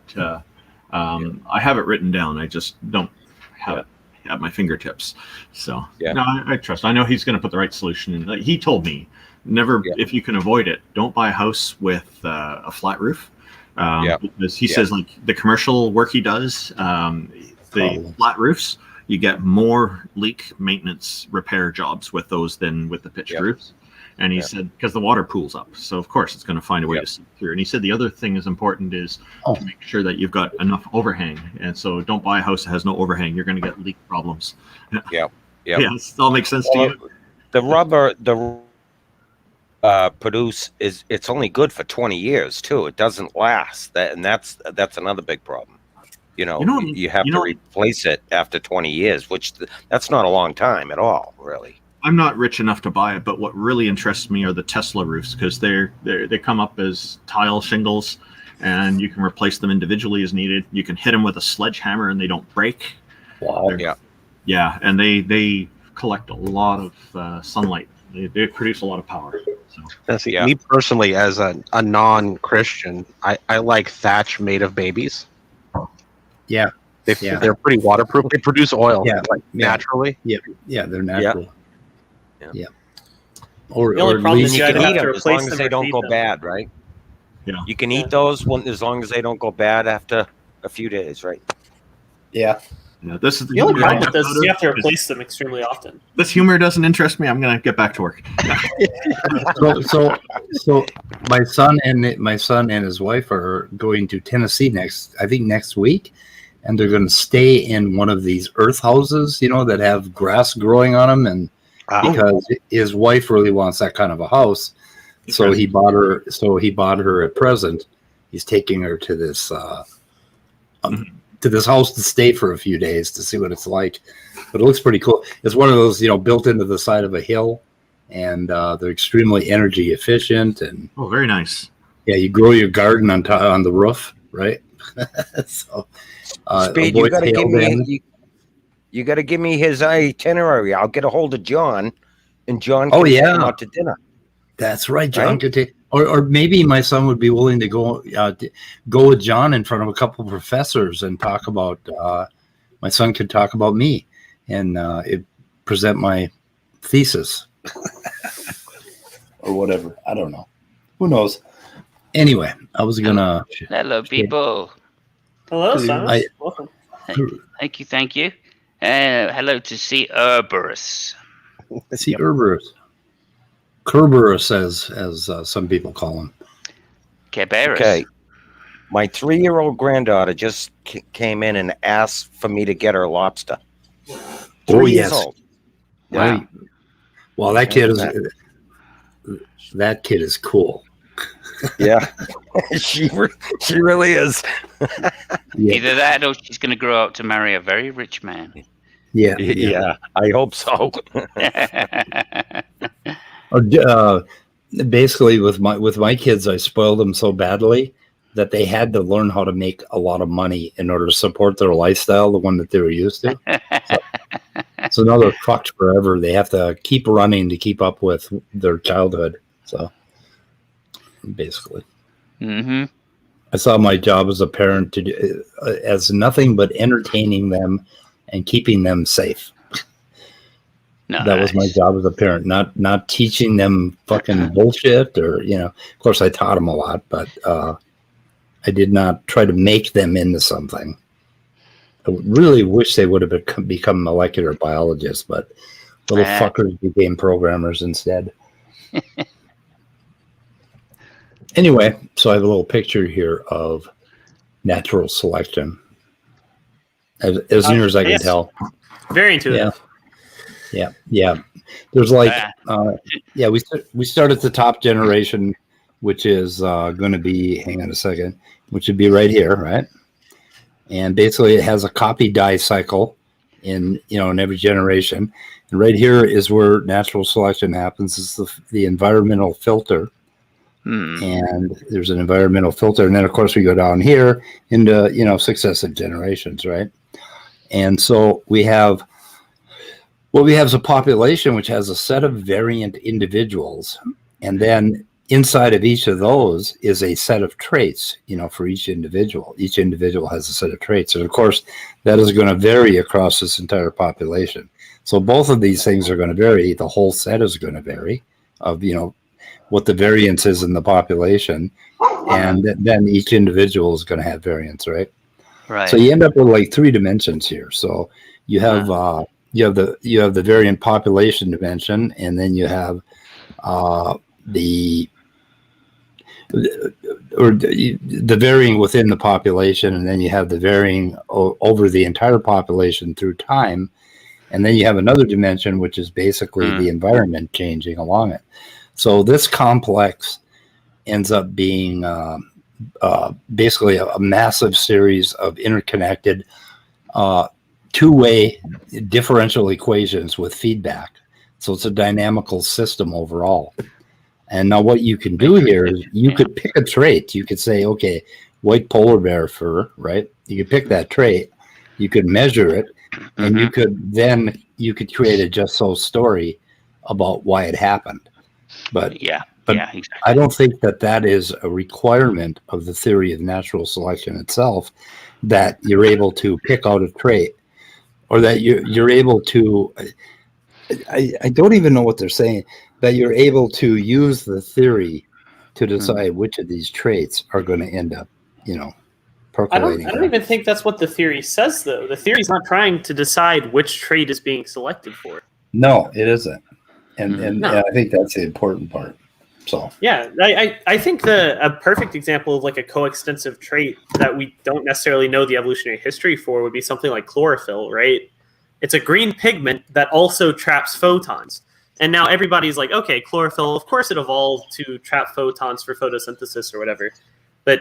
I have it written down. I just don't have it at my fingertips. So no, I trust. I know he's going to put the right solution in. Like, he told me, never, if you can avoid it, don't buy a house with a flat roof. Because he says, like, the commercial work he does, the flat roofs, you get more leak maintenance repair jobs with those than with the pitched roofs. And he said, because the water pools up. So, of course, it's going to find a way to seep through. And he said the other thing is important is to make sure that you've got enough overhang. And so don't buy a house that has no overhang. You're going to get leak problems. Yeah. It all makes sense to you. The rubber, produce it's only good for 20 years, too. It doesn't last. That's another big problem. You have to replace it after 20 years, which that's not a long time at all, really. I'm not rich enough to buy it, but what really interests me are the Tesla roofs, because they come up as tile shingles, and you can replace them individually as needed. You can hit them with a sledgehammer, and they don't break. Wow. Yeah, and they collect a lot of sunlight. They produce a lot of power. So. Me personally, as a non-Christian, I like thatch made of babies. Yeah. They're pretty waterproof. They produce oil naturally. Yeah, they're natural. Yeah. Or the only problem is you you can have eat to them as replace long as them they or don't feed go them. bad, right? Yeah. You can eat those as long as they don't go bad after a few days, right? Yeah. Yeah, this is The only problem with this is you have to Is- replace them extremely often. This humor doesn't interest me. I'm gonna get back to work. So my son and his wife are going to Tennessee next week, and they're going to stay in one of these earth houses, that have grass growing on them, and because his wife really wants that kind of a house, so he bought her a present. He's taking her to this house to stay for a few days to see what it's like. But it looks pretty cool. It's one of those, built into the side of a hill, and they're extremely energy efficient. And very nice. Yeah, you grow your garden on the roof, right? So, Speed, you got to give me his itinerary. I'll get a hold of John, and John can take him out to dinner. That's right. John could take, or maybe my son would be willing to go with John in front of a couple of professors and talk about. My son could talk about me and present my thesis or whatever. I don't know. Who knows? Anyway, I was gonna. Hello, people. Hello, Simon. Welcome. Thank you. Hello to C. Urberus. C. Urberus. Kerberus, as some people call him. Kerberus. Okay. My 3-year-old granddaughter just came in and asked for me to get her lobster. 3 years old. Wow. Well, that kid is cool. Yeah, she really is. Either that or she's going to grow up to marry a very rich man. Yeah, I hope so. Basically, with my kids, I spoiled them so badly that they had to learn how to make a lot of money in order to support their lifestyle, the one that they were used to. So now they're fucked forever. They have to keep running to keep up with their childhood. So basically, I saw my job as a parent to do as nothing but entertaining them and keeping them safe. Nice. That was my job as a parent, not teaching them fucking bullshit or, of course I taught them a lot, but I did not try to make them into something. I really wish they would have become molecular biologists, but little fuckers became programmers instead. Anyway, so I have a little picture here of natural selection. As near as I can tell. Very intuitive. Yeah. There's like, we start at the top generation, which is going to be, hang on a second, which would be right here, right? And basically it has a copy die cycle in every generation. And right here is where natural selection happens. It's the environmental filter. And there's an environmental filter. And then of course we go down here into, successive generations, right? And so we have a population which has a set of variant individuals. And then inside of each of those is a set of traits, for each individual. Each individual has a set of traits. And of course, that is going to vary across this entire population. So both of these things are going to vary. The whole set is going to vary of, what the variance is in the population. And then each individual is going to have variance, right? Right. So you end up with like 3 dimensions here. So you have the variant population dimension, and then you have the varying within the population, and then you have the varying over the entire population through time, and then you have another dimension which is basically the environment changing along it. So this complex ends up being basically a massive series of interconnected two-way differential equations with feedback. So it's a dynamical system overall. And now what you can do here is you could pick a trait. You could say, okay, white polar bear fur, right? You could pick that trait. You could measure it. And you could create a just so story about why it happened. But exactly. I don't think that is a requirement of the theory of natural selection itself, that you're able to pick out a trait, or that you're able to, I don't even know what they're saying, that you're able to use the theory to decide which of these traits are going to end up, percolating. I don't even think that's what the theory says, though. The theory's not trying to decide which trait is being selected for. No, it isn't. And No. I think that's the important part. So yeah, I think a perfect example of like a coextensive trait that we don't necessarily know the evolutionary history for would be something like chlorophyll, right? It's a green pigment that also traps photons. And now everybody's like, okay, chlorophyll, of course it evolved to trap photons for photosynthesis or whatever. But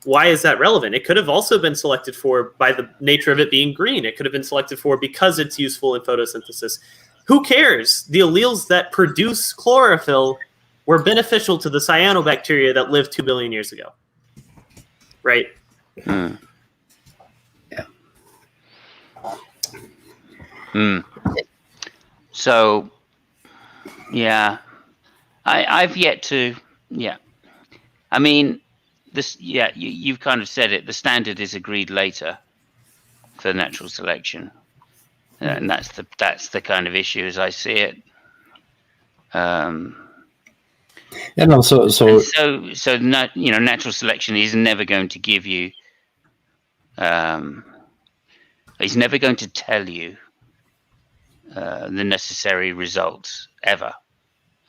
why is that relevant? It could have also been selected for by the nature of it being green. It could have been selected for because it's useful in photosynthesis. Who cares? The alleles that produce chlorophyll were beneficial to the cyanobacteria that lived 2 billion years ago. Right? Mm. Yeah. Mm. So, yeah, I've yet to, yeah. I mean, this, yeah, you've kind of said it. The standard is agreed later for natural selection, and that's the kind of issue as I see it. yeah, no, so natural selection is never going to give you. He's never going to tell you the necessary results ever.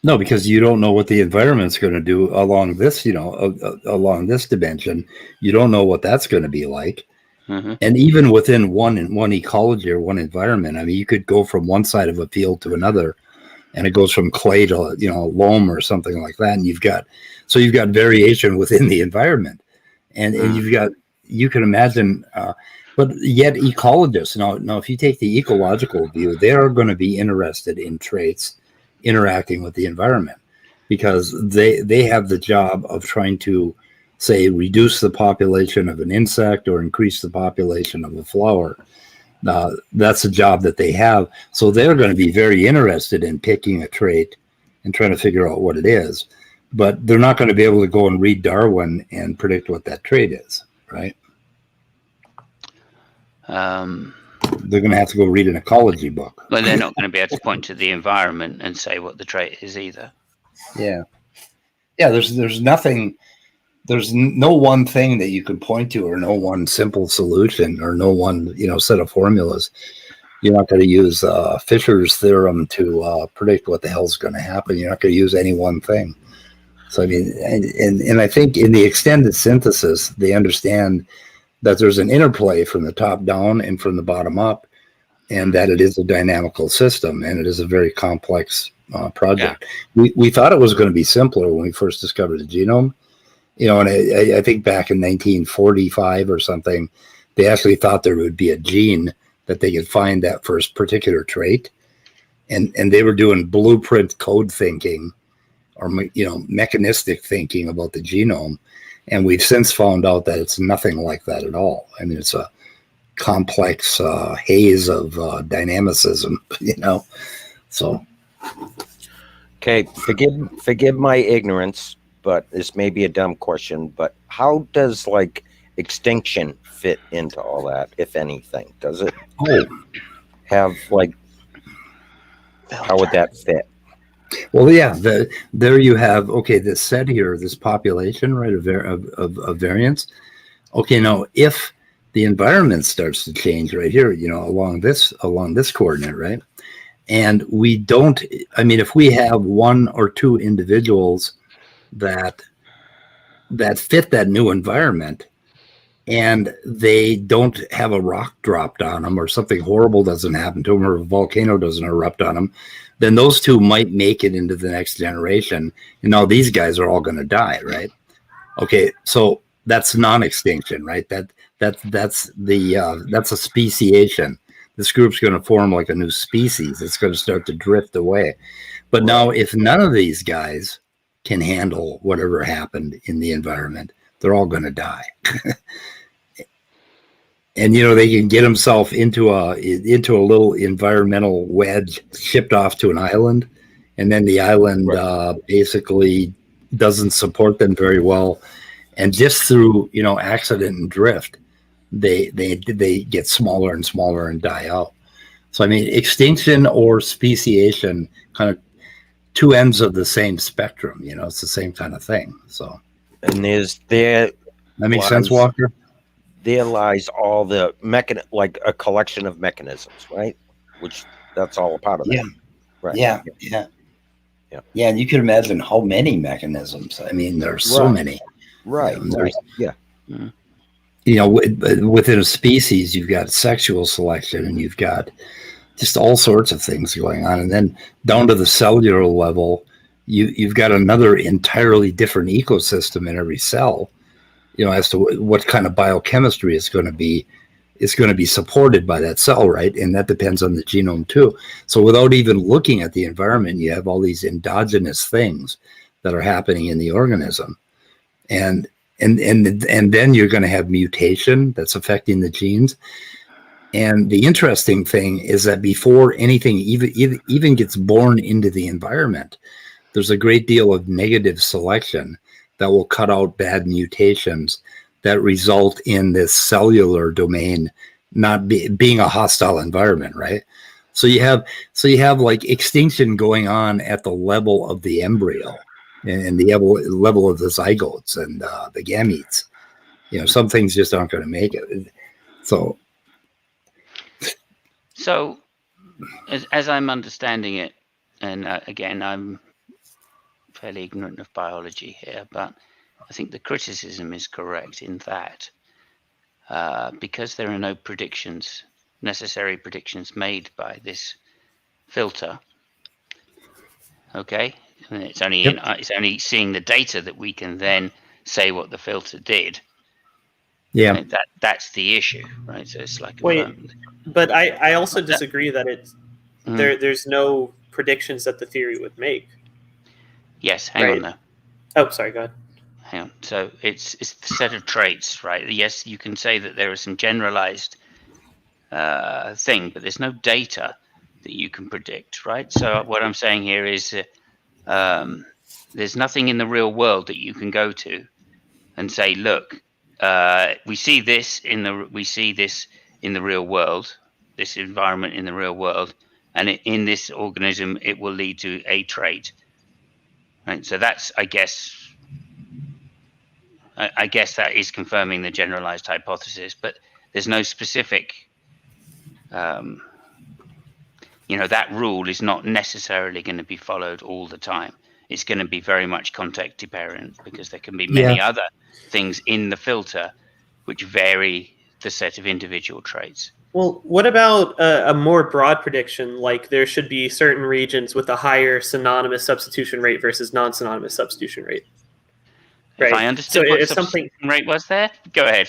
no, because you don't know what the environment's going to do along this, along this dimension. You don't know what that's going to be like. Mm-hmm. And even within one ecology or one environment, I mean, you could go from one side of a field to another, and it goes from clay to loam or something like that, and you've got variation within the environment, and you can imagine. But yet, ecologists now, if you take the ecological view, they are going to be interested in traits interacting with the environment, because they have the job of trying to, say, reduce the population of an insect or increase the population of a flower. That's a job that they have. So they're going to be very interested in picking a trait and trying to figure out what it is. But they're not going to be able to go and read Darwin and predict what that trait is, right? They're going to have to go read an ecology book. But they're not going to be able to point to the environment and say what the trait is either. Yeah. Yeah, there's nothing. There's no one thing that you can point to, or no one simple solution, or no one set of formulas. You're not going to use Fisher's theorem to predict what the hell's going to happen. You're not going to use any one thing. So I mean, and I think in the extended synthesis, they understand that there's an interplay from the top down and from the bottom up, and that it is a dynamical system, and it is a very complex project. Yeah. We thought it was going to be simpler when we first discovered the genome. And I think back in 1945 or something, they actually thought there would be a gene that they could find that first particular trait. And they were doing blueprint code thinking, or, mechanistic thinking about the genome. And we've since found out that it's nothing like that at all. I mean, it's a complex haze of dynamicism, so. Okay, forgive my ignorance, but this may be a dumb question, but how does extinction fit into all that, if anything? Does it have how would that fit? Well, yeah, there you have, this set here, this population, right, of variants. Okay, now if the environment starts to change right here, along this coordinate, right? And we don't, if we have one or two individuals that fit that new environment, and they don't have a rock dropped on them, or something horrible doesn't happen to them, or a volcano doesn't erupt on them, then those two might make it into the next generation. And now these guys are all going to die, right? Okay, so that's non-extinction, right? That's a speciation. This group's going to form like a new species. It's going to start to drift away. But now, if none of these guys can handle whatever happened in the environment, they're all going to die. And they can get themselves into a little environmental wedge, shipped off to an island, and then the island basically doesn't support them very well, and just through accident and drift, they get smaller and smaller and die out. So extinction or speciation, kind of two ends of the same spectrum. It's the same kind of thing. So, and is there that makes sense, Walker? there lies all the like a collection of mechanisms, right? Which that's all a part of that. Yeah. Right. Yeah. And you can imagine how many mechanisms. I mean, there's so many. Right. Yeah. Within a species, you've got sexual selection, and you've got just all sorts of things going on, and then down to the cellular level, you've got another entirely different ecosystem in every cell. As to what kind of biochemistry is going to be supported by that cell, right? And that depends on the genome too. So without even looking at the environment, you have all these endogenous things that are happening in the organism, and then you're going to have mutation that's affecting the genes. And the interesting thing is that before anything even gets born into the environment, there's a great deal of negative selection that will cut out bad mutations that result in this cellular domain not being a hostile environment, right? So you have like extinction going on at the level of the embryo and the level of the zygotes and the gametes. Some things just aren't going to make it. So as I'm understanding it, and again, I'm fairly ignorant of biology here, but I think the criticism is correct in that because there are no necessary predictions made by this filter. Okay, and it's only seeing the data that we can then say what the filter did. Yeah, that's the issue, right? So it's like but I also disagree that it's there's no predictions that the theory would make. Yes, hang on though. Oh, sorry, go ahead. Hang on. So it's the set of traits, right? Yes, you can say that there is some generalized thing, but there's no data that you can predict, right? So what I'm saying here is there's nothing in the real world that you can go to and say, look, we see this in the real world, this environment in the real world, and in this organism, it will lead to a trait. Right, so that's, I guess that is confirming the generalized hypothesis, but there's no specific, that rule is not necessarily going to be followed all the time. It's going to be very much context dependent because there can be many other things in the filter which vary the set of individual traits. Well, what about a more broad prediction, like there should be certain regions with a higher synonymous substitution rate versus non-synonymous substitution rate? Right. If I understood what substitution rate was there, go ahead.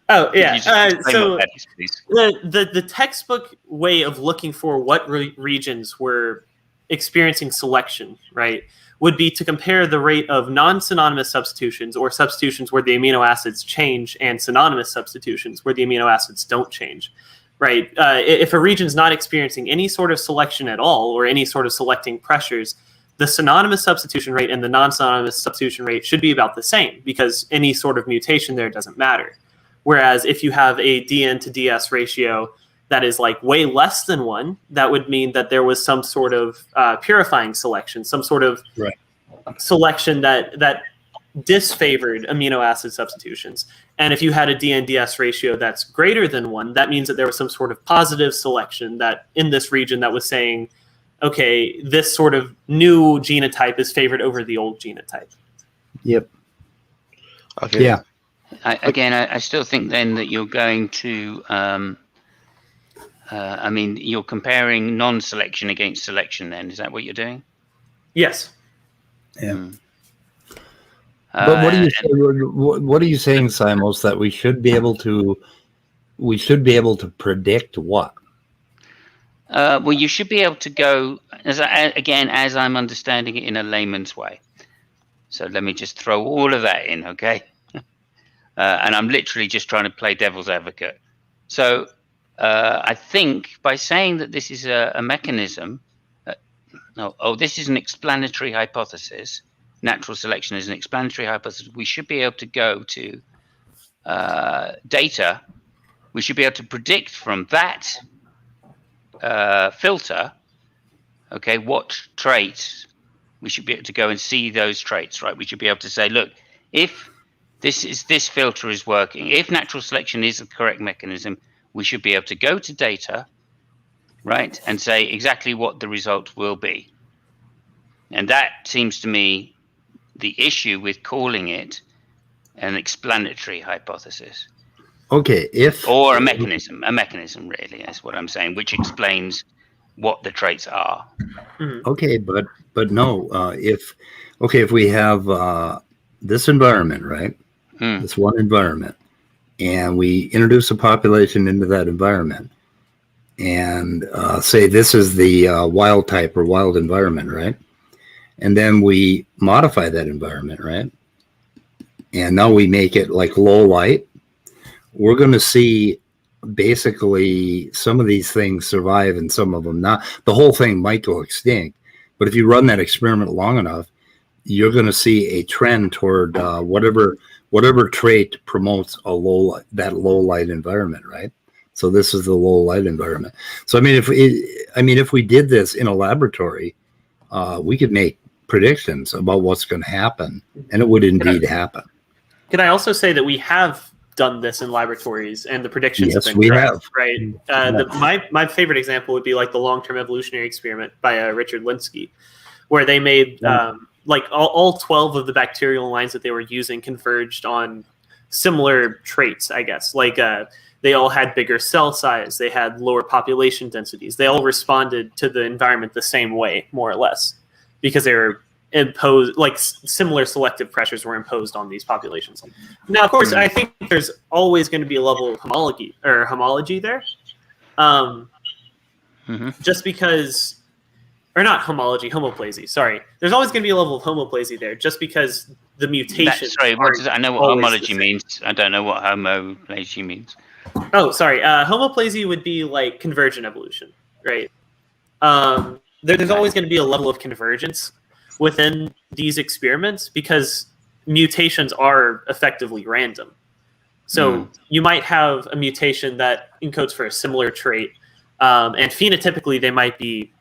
Oh, yeah. So the textbook way of looking for what regions were experiencing selection, right, would be to compare the rate of non-synonymous substitutions or substitutions where the amino acids change and synonymous substitutions where the amino acids don't change, right? If a region's not experiencing any sort of selection at all or any sort of selecting pressures, the synonymous substitution rate and the non-synonymous substitution rate should be about the same because any sort of mutation there doesn't matter. Whereas if you have a DN to DS ratio that is like way less than 1, that would mean that there was some sort of purifying selection, some sort of selection that disfavored amino acid substitutions. And if you had a DN-DS ratio that's greater than 1, that means that there was some sort of positive selection that in this region that was saying, okay, this sort of new genotype is favored over the old genotype. Yep. Okay. Yeah. I still think then that you're going to you're comparing non-selection against selection then. Is that what you're doing? Yes. Yeah. But what are you saying, Simos, that we should be able to predict what? Well, you should be able to go, as I'm understanding it in a layman's way. So let me just throw all of that in, okay? And I'm literally just trying to play devil's advocate. So I think by saying that this is a mechanism, this is an explanatory hypothesis. Natural selection is an explanatory hypothesis. We should be able to go to data. We should be able to predict from that filter, okay, what traits we should be able to go and see those traits, right? We should be able to say, look, if this filter is working. If natural selection is the correct mechanism, we should be able to go to data, right, and say exactly what the result will be. And that seems to me the issue with calling it an explanatory hypothesis. Okay, or a mechanism really is what I'm saying, which explains what the traits are. Okay, but no, if we have this environment, right? This one environment, and we introduce a population into that environment, and say this is the wild type or wild environment, right? And then we modify that environment, right? And now we make it like low light. We're going to see basically some of these things survive and some of them not. The whole thing might go extinct, but if you run that experiment long enough, you're going to see a trend toward whatever trait promotes that low light environment, right? So this is the low light environment. So if we did this in a laboratory, we could make predictions about what's going to happen, and it would indeed happen. Can I also say that we have done this in laboratories, and the predictions Yes, have been we correct, have. right? My favorite example would be like the long-term evolutionary experiment by Richard Linsky, where they made like all 12 of the bacterial lines that they were using converged on similar traits, I guess. Like they all had bigger cell size, they had lower population densities, they all responded to the environment the same way, more or less, because they were imposed, like similar selective pressures were imposed on these populations. Now, of course, I think there's always going to be a level of homology there. Just because, or not homology, homoplasy, sorry. There's always going to be a level of homoplasy there, just because the mutation. I know what homology means. I don't know what homoplasy means. Oh, sorry. Homoplasy would be like convergent evolution, right? There's always going to be a level of convergence within these experiments because mutations are effectively random. So you might have a mutation that encodes for a similar trait, and phenotypically they might be,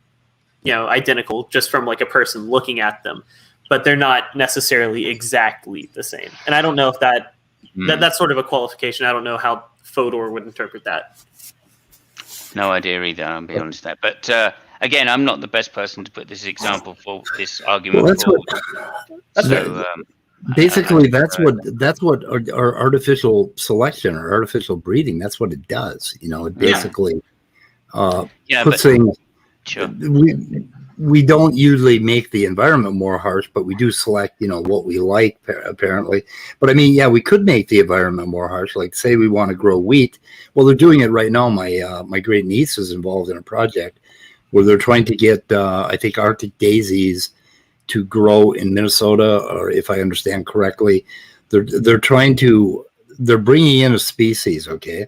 identical just from like a person looking at them, but they're not necessarily exactly the same. And I don't know if that's sort of a qualification. I don't know how Fodor would interpret that. No idea either, I'll be honest with that. But again, I'm not the best person to put this example for this argument. Well, that's what our artificial selection or artificial breeding, that's what it does. It basically puts things. Sure. We don't usually make the environment more harsh, but we do select, what we like, apparently. But we could make the environment more harsh. Like, say we want to grow wheat. Well, they're doing it right now. My great niece is involved in a project where they're trying to get, I think, Arctic daisies to grow in Minnesota, or if I understand correctly, they're bringing in a species, okay,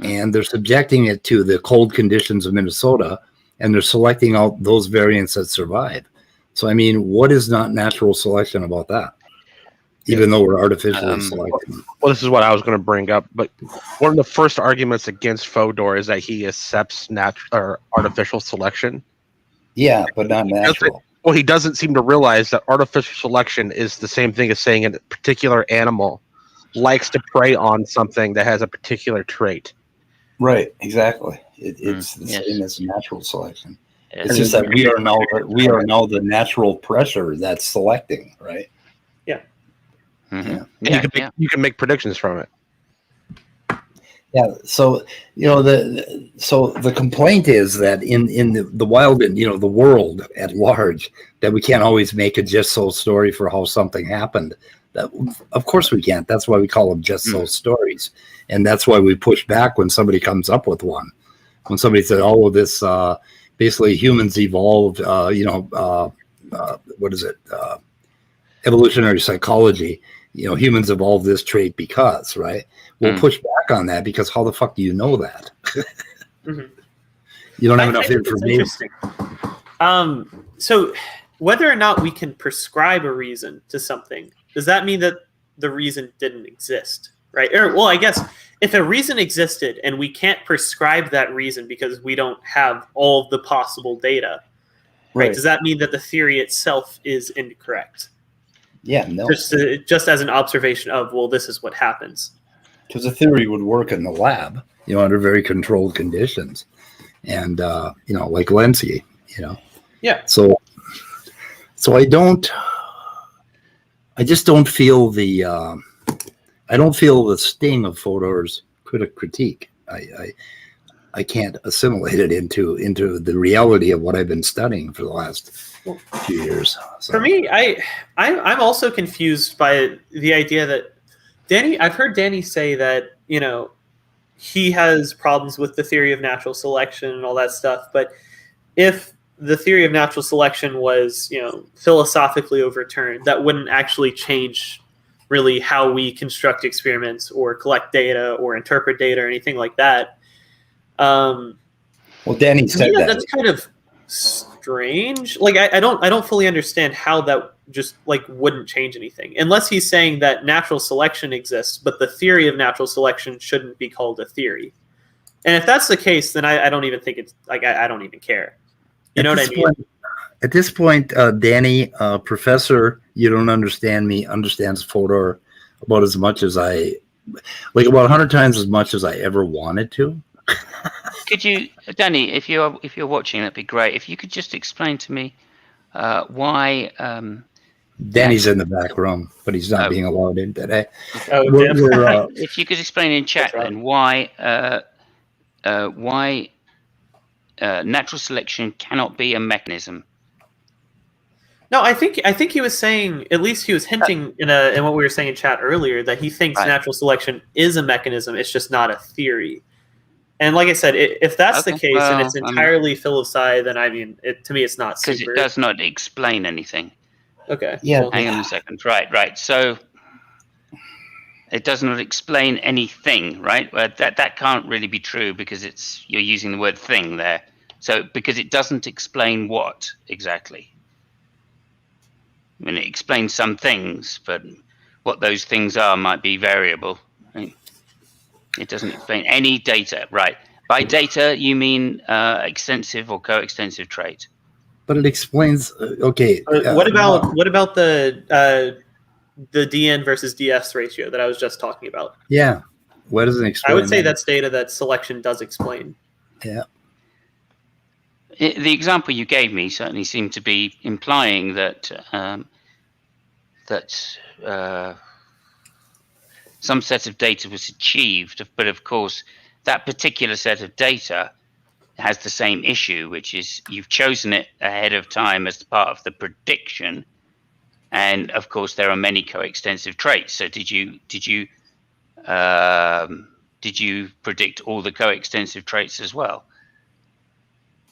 and they're subjecting it to the cold conditions of Minnesota, and they're selecting out those variants that survive. So, what is not natural selection about that? Even though we're artificially selecting. Well, this is what I was going to bring up, but one of the first arguments against Fodor is that he accepts artificial selection. Yeah, but not natural. Well, he doesn't seem to realize that artificial selection is the same thing as saying a particular animal likes to prey on something that has a particular trait. Right, exactly. It's the same as natural selection. It's just that we are now the natural pressure that's selecting, right? Yeah. You can make predictions from it. Yeah. So the complaint is that in the wild and the world at large, that we can't always make a just so story for how something happened. That, of course we can't. That's why we call them just so stories, and that's why we push back when somebody comes up with one. When somebody said, "Oh, this basically humans evolved," what is it? Evolutionary psychology. Humans evolved this trait because, right? We'll push back on that because how the fuck do you know that? You don't have enough information. So whether or not we can prescribe a reason to something, does that mean that the reason didn't exist, right? Or, well, I guess if a reason existed and we can't prescribe that reason because we don't have all of the possible data, right? Does that mean that the theory itself is incorrect? Yeah, no. Just as an observation of, well, this is what happens. Because the theory would work in the lab, under very controlled conditions. And, like Lenski, Yeah. So I just don't feel the sting of Fodor's critique. I can't assimilate it into the reality of what I've been studying for the last few years. So. For me, I'm also confused by the idea that I've heard Danny say that, he has problems with the theory of natural selection and all that stuff. But if the theory of natural selection was, philosophically overturned, that wouldn't actually change really how we construct experiments or collect data or interpret data or anything like that. Well, Danny said that. That's kind of strange. Like, I don't fully understand how that just wouldn't change anything, unless he's saying that natural selection exists, but the theory of natural selection shouldn't be called a theory. And if that's the case, then I don't even think it's I don't even care. You know what I mean? At this point, Danny, Professor, you don't understand me, understands Fodor about as much as about 100 times as much as I ever wanted to. Could you, Danny, if you're watching, that'd be great. If you could just explain to me why. Danny's in the back room, but he's not being allowed in today. If you could explain in chat then why natural selection cannot be a mechanism. No, I think he was saying, at least he was hinting in what we were saying in chat earlier, that he thinks natural selection is a mechanism. It's just not a theory. And like I said, if that's the case and it's entirely psilocybin, then to me it's not super. Because it does not explain anything. Okay. Yeah. Well, hang on a second. Right. So it does not explain anything, right? Well, that can't really be true because you're using the word thing there. So because it doesn't explain what exactly. I mean, it explains some things, but what those things are might be variable. Right? It doesn't explain any data, right? By data, you mean extensive or coextensive traits. But it explains. Okay. What about the DN versus DS ratio that I was just talking about? Yeah. What does it explain? I would say that's data that selection does explain. Yeah. The example you gave me certainly seemed to be implying that some set of data was achieved, but of course that particular set of data has the same issue, which is you've chosen it ahead of time as part of the prediction, and of course there are many coextensive traits. So did you predict all the coextensive traits as well?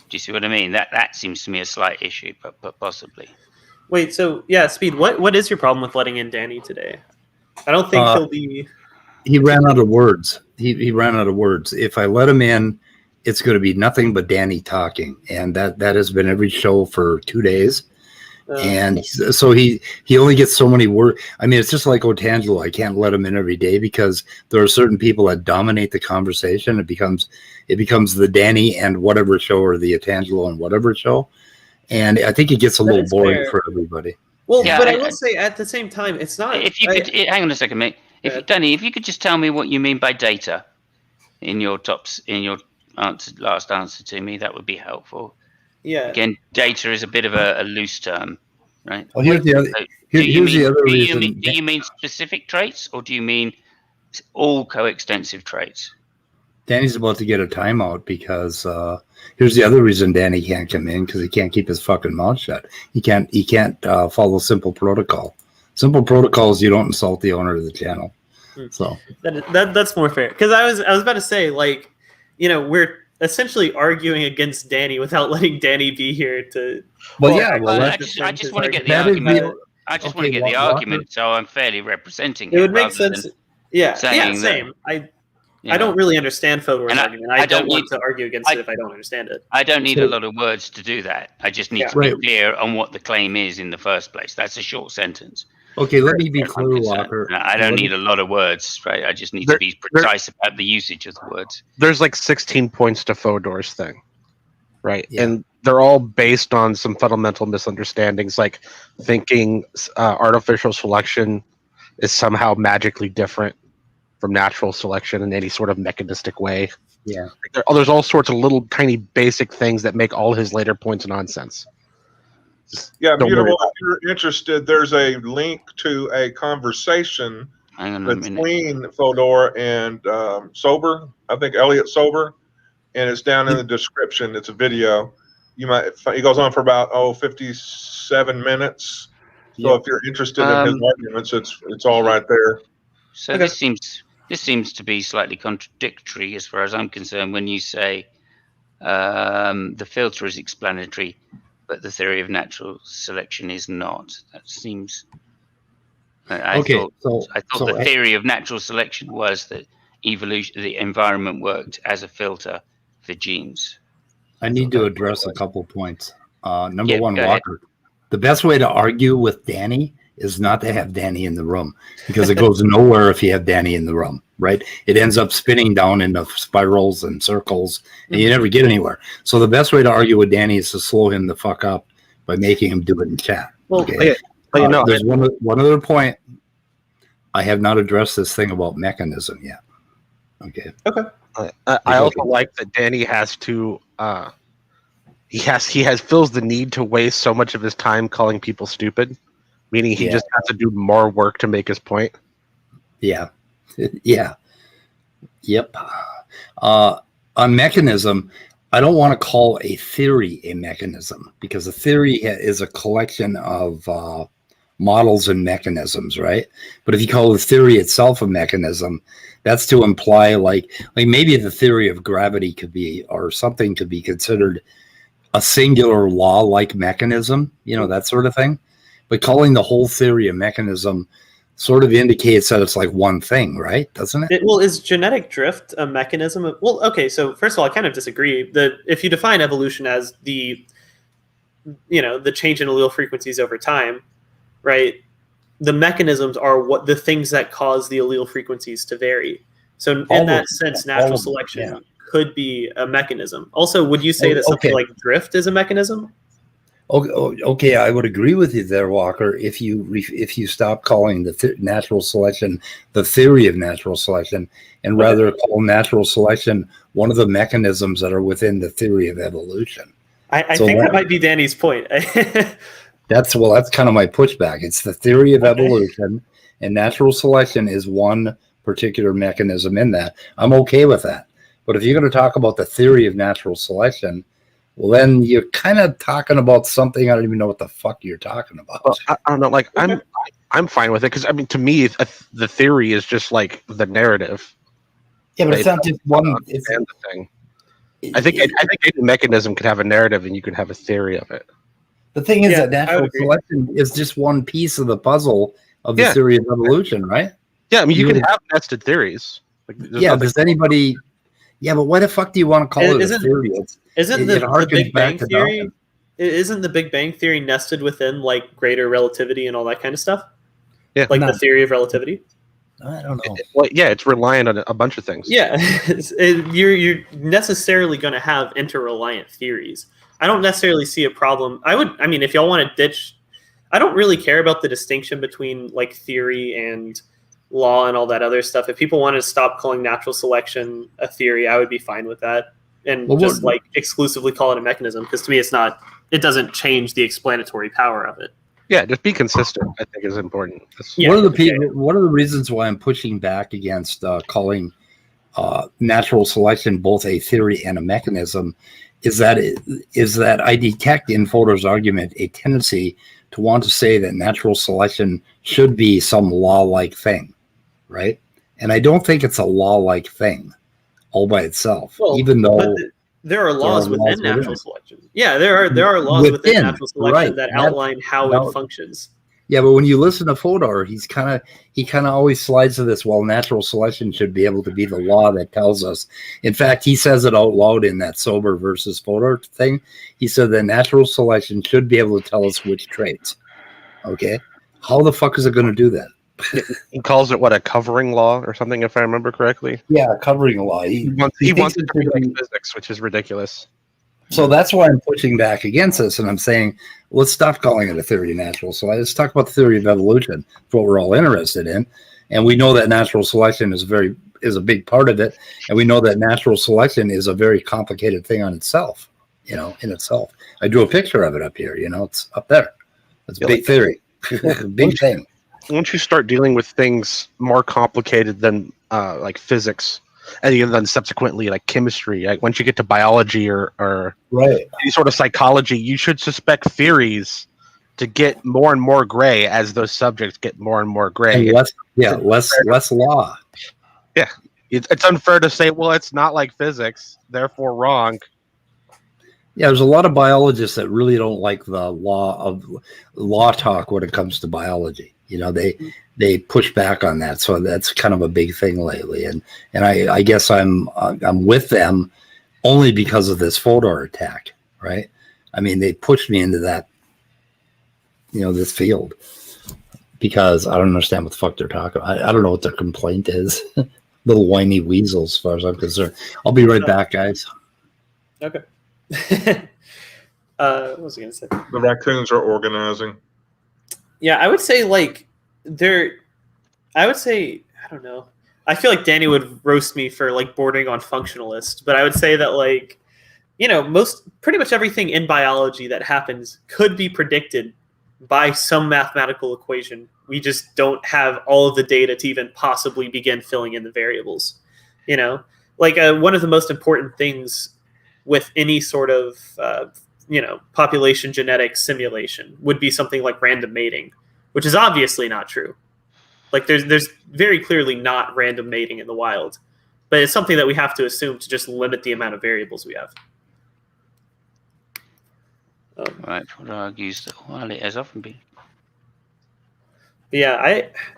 Do you see what I mean? That seems to me a slight issue, but possibly. Wait, so yeah, Speed, what is your problem with letting in Danny today? I don't think he'll be. He ran out of words. He ran out of words. If I let him in, it's going to be nothing but Danny talking, and that has been every show for 2 days. And so he only gets so many words. I mean, it's just like Otangelo. I can't let him in every day because there are certain people that dominate the conversation. It becomes the Danny and whatever show, or the Otangelo and whatever show. And I think it gets a little boring for everybody. Well, yeah, but I will say at the same time, it's not. If you could hang on a second, mate. Danny, if you could just tell me what you mean by data in your last answer to me, that would be helpful. Yeah. Again, data is a bit of a loose term, right? Well, here's the other. Here's the other reason. Do you mean specific traits, or do you mean all coextensive traits? Danny's about to get a timeout because here's the other reason Danny can't come in, because he can't keep his fucking mouth shut. He can't follow simple protocol. Simple protocols, you don't insult the owner of the channel. So that's more fair. Because I was about to say, we're essentially arguing against Danny without letting Danny be here to. Well, yeah. I just want to get the argument. I just want to get the argument, so I'm fairly representing. It would make sense. Yeah. Same. I don't really understand Fodor's argument. I don't want to argue against it if I don't understand it. I don't need a lot of words to do that. I just need to be clear on what the claim is in the first place. That's a short sentence. Okay, let me be clear, Walker. I don't need a lot of words, right? I just need to be precise about the usage of the words. There's 16 points to Fodor's thing, right? Yeah. And they're all based on some fundamental misunderstandings, like thinking artificial selection is somehow magically different from natural selection in any sort of mechanistic way. Yeah. There's all sorts of little tiny basic things that make all his later points nonsense. Yeah, Don't Mutable, worry. if you're interested, there's a link to a conversation Hang on a minute. between Fodor and Sober. I think Elliot Sober, and it's down in the description. It's a video. You might. It goes on for about 57 minutes. So if you're interested in his arguments, it's all right there. So this seems to be slightly contradictory as far as I'm concerned when you say the filter is explanatory, but the theory of natural selection is not. That seems. I thought the theory of natural selection was that the environment worked as a filter for genes. I need to address a couple points. Number one, go Walker. The best way to argue with Danny is not to have Danny in the room, because it goes nowhere if you have Danny in the room, right? It ends up spinning down into spirals and circles, and you never get anywhere. So the best way to argue with Danny is to slow him the fuck up by making him do it in chat. Well, Okay. But There's one other point. I have not addressed this thing about mechanism yet. Okay. I also like that Danny has to feels the need to waste so much of his time calling people stupid, meaning he just has to do more work to make his point. Yeah. Yeah. Yep. On mechanism, I don't want to call a theory a mechanism, because a theory is a collection of models and mechanisms, right? But if you call the theory itself a mechanism, that's to imply like maybe the theory of gravity could be, or something could be considered a singular law-like mechanism, that sort of thing. But calling the whole theory a mechanism sort of indicates that it's like one thing, right? Doesn't it? Well, is genetic drift a mechanism? Well, okay, so first of all, I kind of disagree. If you define evolution as the change in allele frequencies over time, right? The mechanisms are what the things that cause the allele frequencies to vary. So in that sense, natural selection could be a mechanism. Also, would you say that something like drift is a mechanism? Okay, I would agree with you there, Walker. If you stop calling the natural selection the theory of natural selection, and rather call natural selection one of the mechanisms that are within the theory of evolution. I think that might be Danny's point. That's kind of my pushback. It's the theory of evolution, and natural selection is one particular mechanism in that. I'm okay with that. But if you're going to talk about the theory of natural selection, well, then you're kind of talking about something I don't even know what the fuck you're talking about. Well, I don't know. Like I'm fine with it, because to me, the theory is just like the narrative. Yeah, but it's not just one. It's the thing. I think any mechanism could have a narrative, and you could have a theory of it. The thing is that natural selection is just one piece of the puzzle of the theory of evolution, right? Yeah, I mean, you can have nested theories. Does anybody? Yeah, but why the fuck do you want to call it a theory? Isn't the Big Bang Theory? Isn't the Big Bang Theory nested within like greater relativity and all that kind of stuff? Yeah, like the theory of relativity. I don't know. It's reliant on a bunch of things. Yeah, you're necessarily going to have interreliant theories. I don't necessarily see a problem. I mean, if y'all want to ditch, I don't really care about the distinction between like theory and law and all that other stuff. If people want to stop calling natural selection a theory, I would be fine with that, and like exclusively call it a mechanism, because to me it doesn't change the explanatory power of it. Yeah, just be consistent, I think, is important. One of the reasons why I'm pushing back against calling natural selection both a theory and a mechanism is that I detect in Fodor's argument a tendency to want to say that natural selection should be some law-like thing, right? And I don't think it's a law-like thing all by itself, even though there are laws within natural selection. Yeah, there are laws within natural selection that outline how it functions. Yeah, but when you listen to Fodor, he kind of always slides to this. Well, natural selection should be able to be the law that tells us. In fact, he says it out loud in that Sober versus Fodor thing. He said that natural selection should be able to tell us which traits. Okay, how the fuck is it going to do that? He calls it a covering law or something, if I remember correctly. Yeah, covering law. He wants it to be like physics, which is ridiculous. So that's why I'm pushing back against this, and I'm saying, let's stop calling it a theory of natural selection. Let's talk about the theory of evolution, what we're all interested in. And we know that natural selection is a big part of it, and we know that natural selection is a very complicated thing on itself, in itself. I drew a picture of it up here, it's up there. It's a big theory, big thing. Once you start dealing with things more complicated than like physics, and then subsequently like chemistry, like once you get to biology or right, any sort of psychology, you should suspect theories to get more and more gray as those subjects get more and more gray. And less law. Yeah, it's unfair to say, well, it's not like physics, therefore wrong. Yeah, there's a lot of biologists that really don't like the law talk when it comes to biology. They push back on that, so that's kind of a big thing lately. And I guess I'm with them only because of this Fodor attack, right? I mean, they pushed me into that, this field, because I don't understand what the fuck they're talking about. I don't know what their complaint is. Little whiny weasels, as far as I'm concerned. I'll be right back, guys. Okay. What was I going to say? The raccoons are organizing. Yeah, I would say I don't know. I feel like Danny would roast me for bordering on functionalist, but I would say that pretty much everything in biology that happens could be predicted by some mathematical equation. We just don't have all of the data to even possibly begin filling in the variables. One of the most important things with any sort of population genetics simulation would be something like random mating, which is obviously not true. There's very clearly not random mating in the wild, but it's something that we have to assume to just limit the amount of variables we have. Right, what argues that while it has often been. Yeah,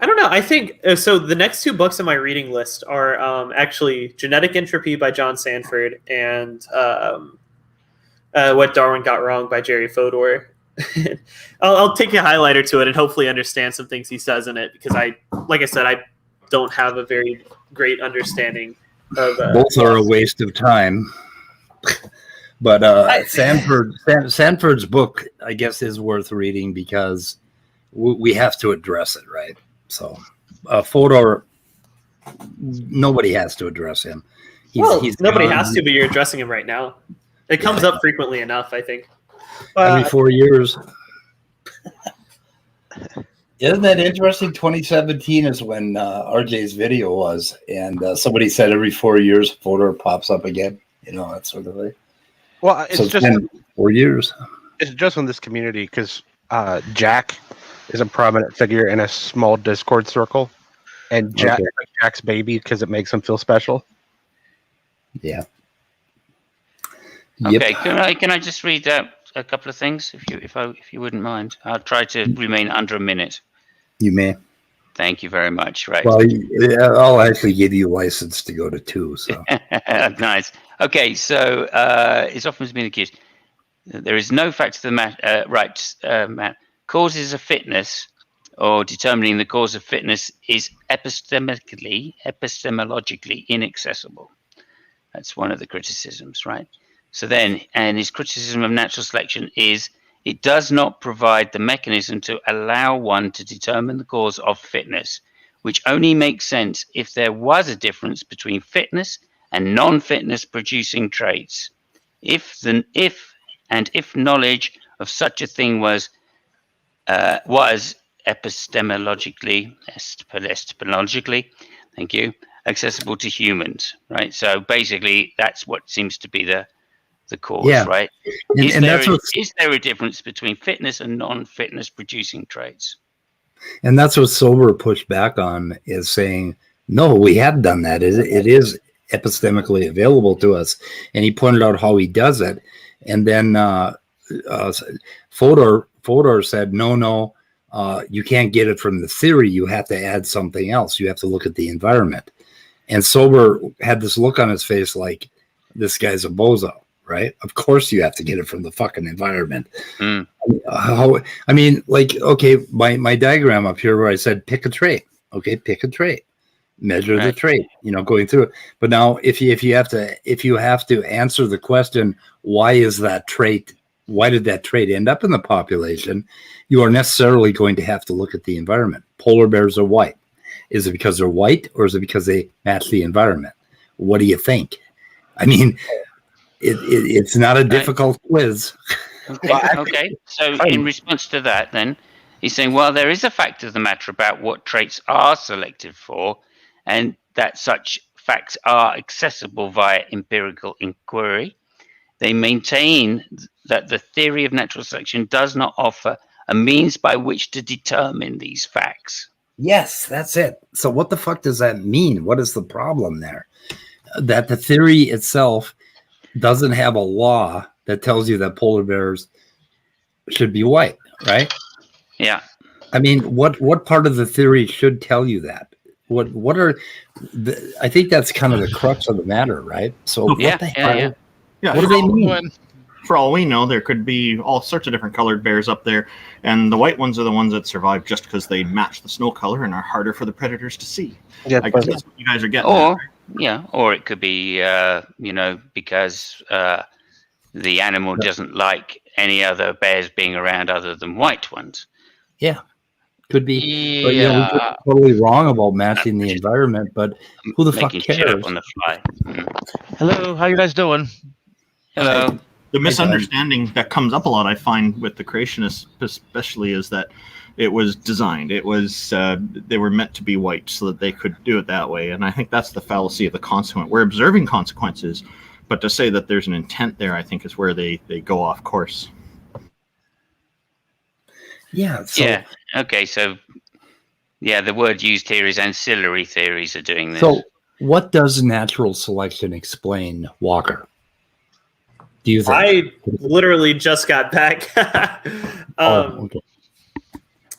I don't know. I think so. The next two books on my reading list are actually Genetic Entropy by John Sanford and What Darwin Got Wrong by Jerry Fodor. I'll take a highlighter to it and hopefully understand some things he says in it, because I don't have a very great understanding of both are a waste of time. But Sanford's book, I guess, is worth reading because we have to address it, right? So Fodor, nobody has to address him. Nobody has to, but you're addressing him right now. It comes up frequently enough, I think. Every 4 years. Isn't that interesting? 2017 is when RJ's video was, and somebody said every 4 years Fodor pops up again. That sort of thing. Well, it's just 4 years. It's just in this community because Jack is a prominent figure in a small Discord circle, and Jack's baby because it makes him feel special. Yeah. Okay, yep. Can I just read a couple of things if you wouldn't mind? I'll try to remain under a minute. You may. Thank you very much. Right. Well, I'll actually give you license to go to 2. So nice. Okay, so it's often been accused there is no fact of the matter. Matt. Causes of fitness, or determining the cause of fitness, is epistemologically inaccessible. That's one of the criticisms, right? So then, and his criticism of natural selection is it does not provide the mechanism to allow one to determine the cause of fitness, which only makes sense if there was a difference between fitness and non-fitness producing traits. If knowledge of such a thing was epistemologically, thank you, accessible to humans, right? So basically, that's what seems to be the cause, right? Is there a difference between fitness and non-fitness producing traits? And that's what Sober pushed back on, is saying, no, we have done that. It is epistemically available to us. And he pointed out how he does it. And then Fodor said, no, you can't get it from the theory. You have to add something else. You have to look at the environment. And Sober had this look on his face like, this guy's a bozo, right? Of course you have to get it from the fucking environment. Mm. My diagram up here where I said pick a trait. Okay, pick a trait. measure the Right. trait, going through it. But now if you have to answer the question, why did that trait end up in the population, you are necessarily going to have to look at the environment. Polar bears are white. Is it because they're white, or is it because they match the environment? What do you think? I mean, it's not a difficult quiz. Okay. So in response to that, then he's saying, well, there is a fact of the matter about what traits are selected for, and that such facts are accessible via empirical inquiry. They maintain that the theory of natural selection does not offer a means by which to determine these facts. Yes, that's it. So what the fuck does that mean? What is the problem there? That the theory itself doesn't have a law that tells you that polar bears should be white, right? Yeah. I mean, what part of the theory should tell you that? I think that's kind of the crux of the matter, right? So what the hell? Yeah. What do they mean? For all we know, there could be all sorts of different colored bears up there, and the white ones are the ones that survive just because they match the snow color and are harder for the predators to see. Yeah, I guess that's what you guys are getting. Or at, right? or it could be because the animal doesn't like any other bears being around other than white ones. Yeah, could be. But, we could be totally wrong about matching the environment, but who the fuck Making shit cares? up on the fly. Hello, how you guys doing? Hello. The misunderstanding that comes up a lot, I find, with the creationists especially, is that it was designed. It was they were meant to be white so that they could do it that way. And I think that's the fallacy of the consequent. We're observing consequences, but to say that there's an intent there, I think, is where they go off course. Yeah. So, Yeah. Okay. So, the word used here is ancillary theories are doing this. So, what does natural selection explain, Walker? Do you think? I literally just got back. Okay.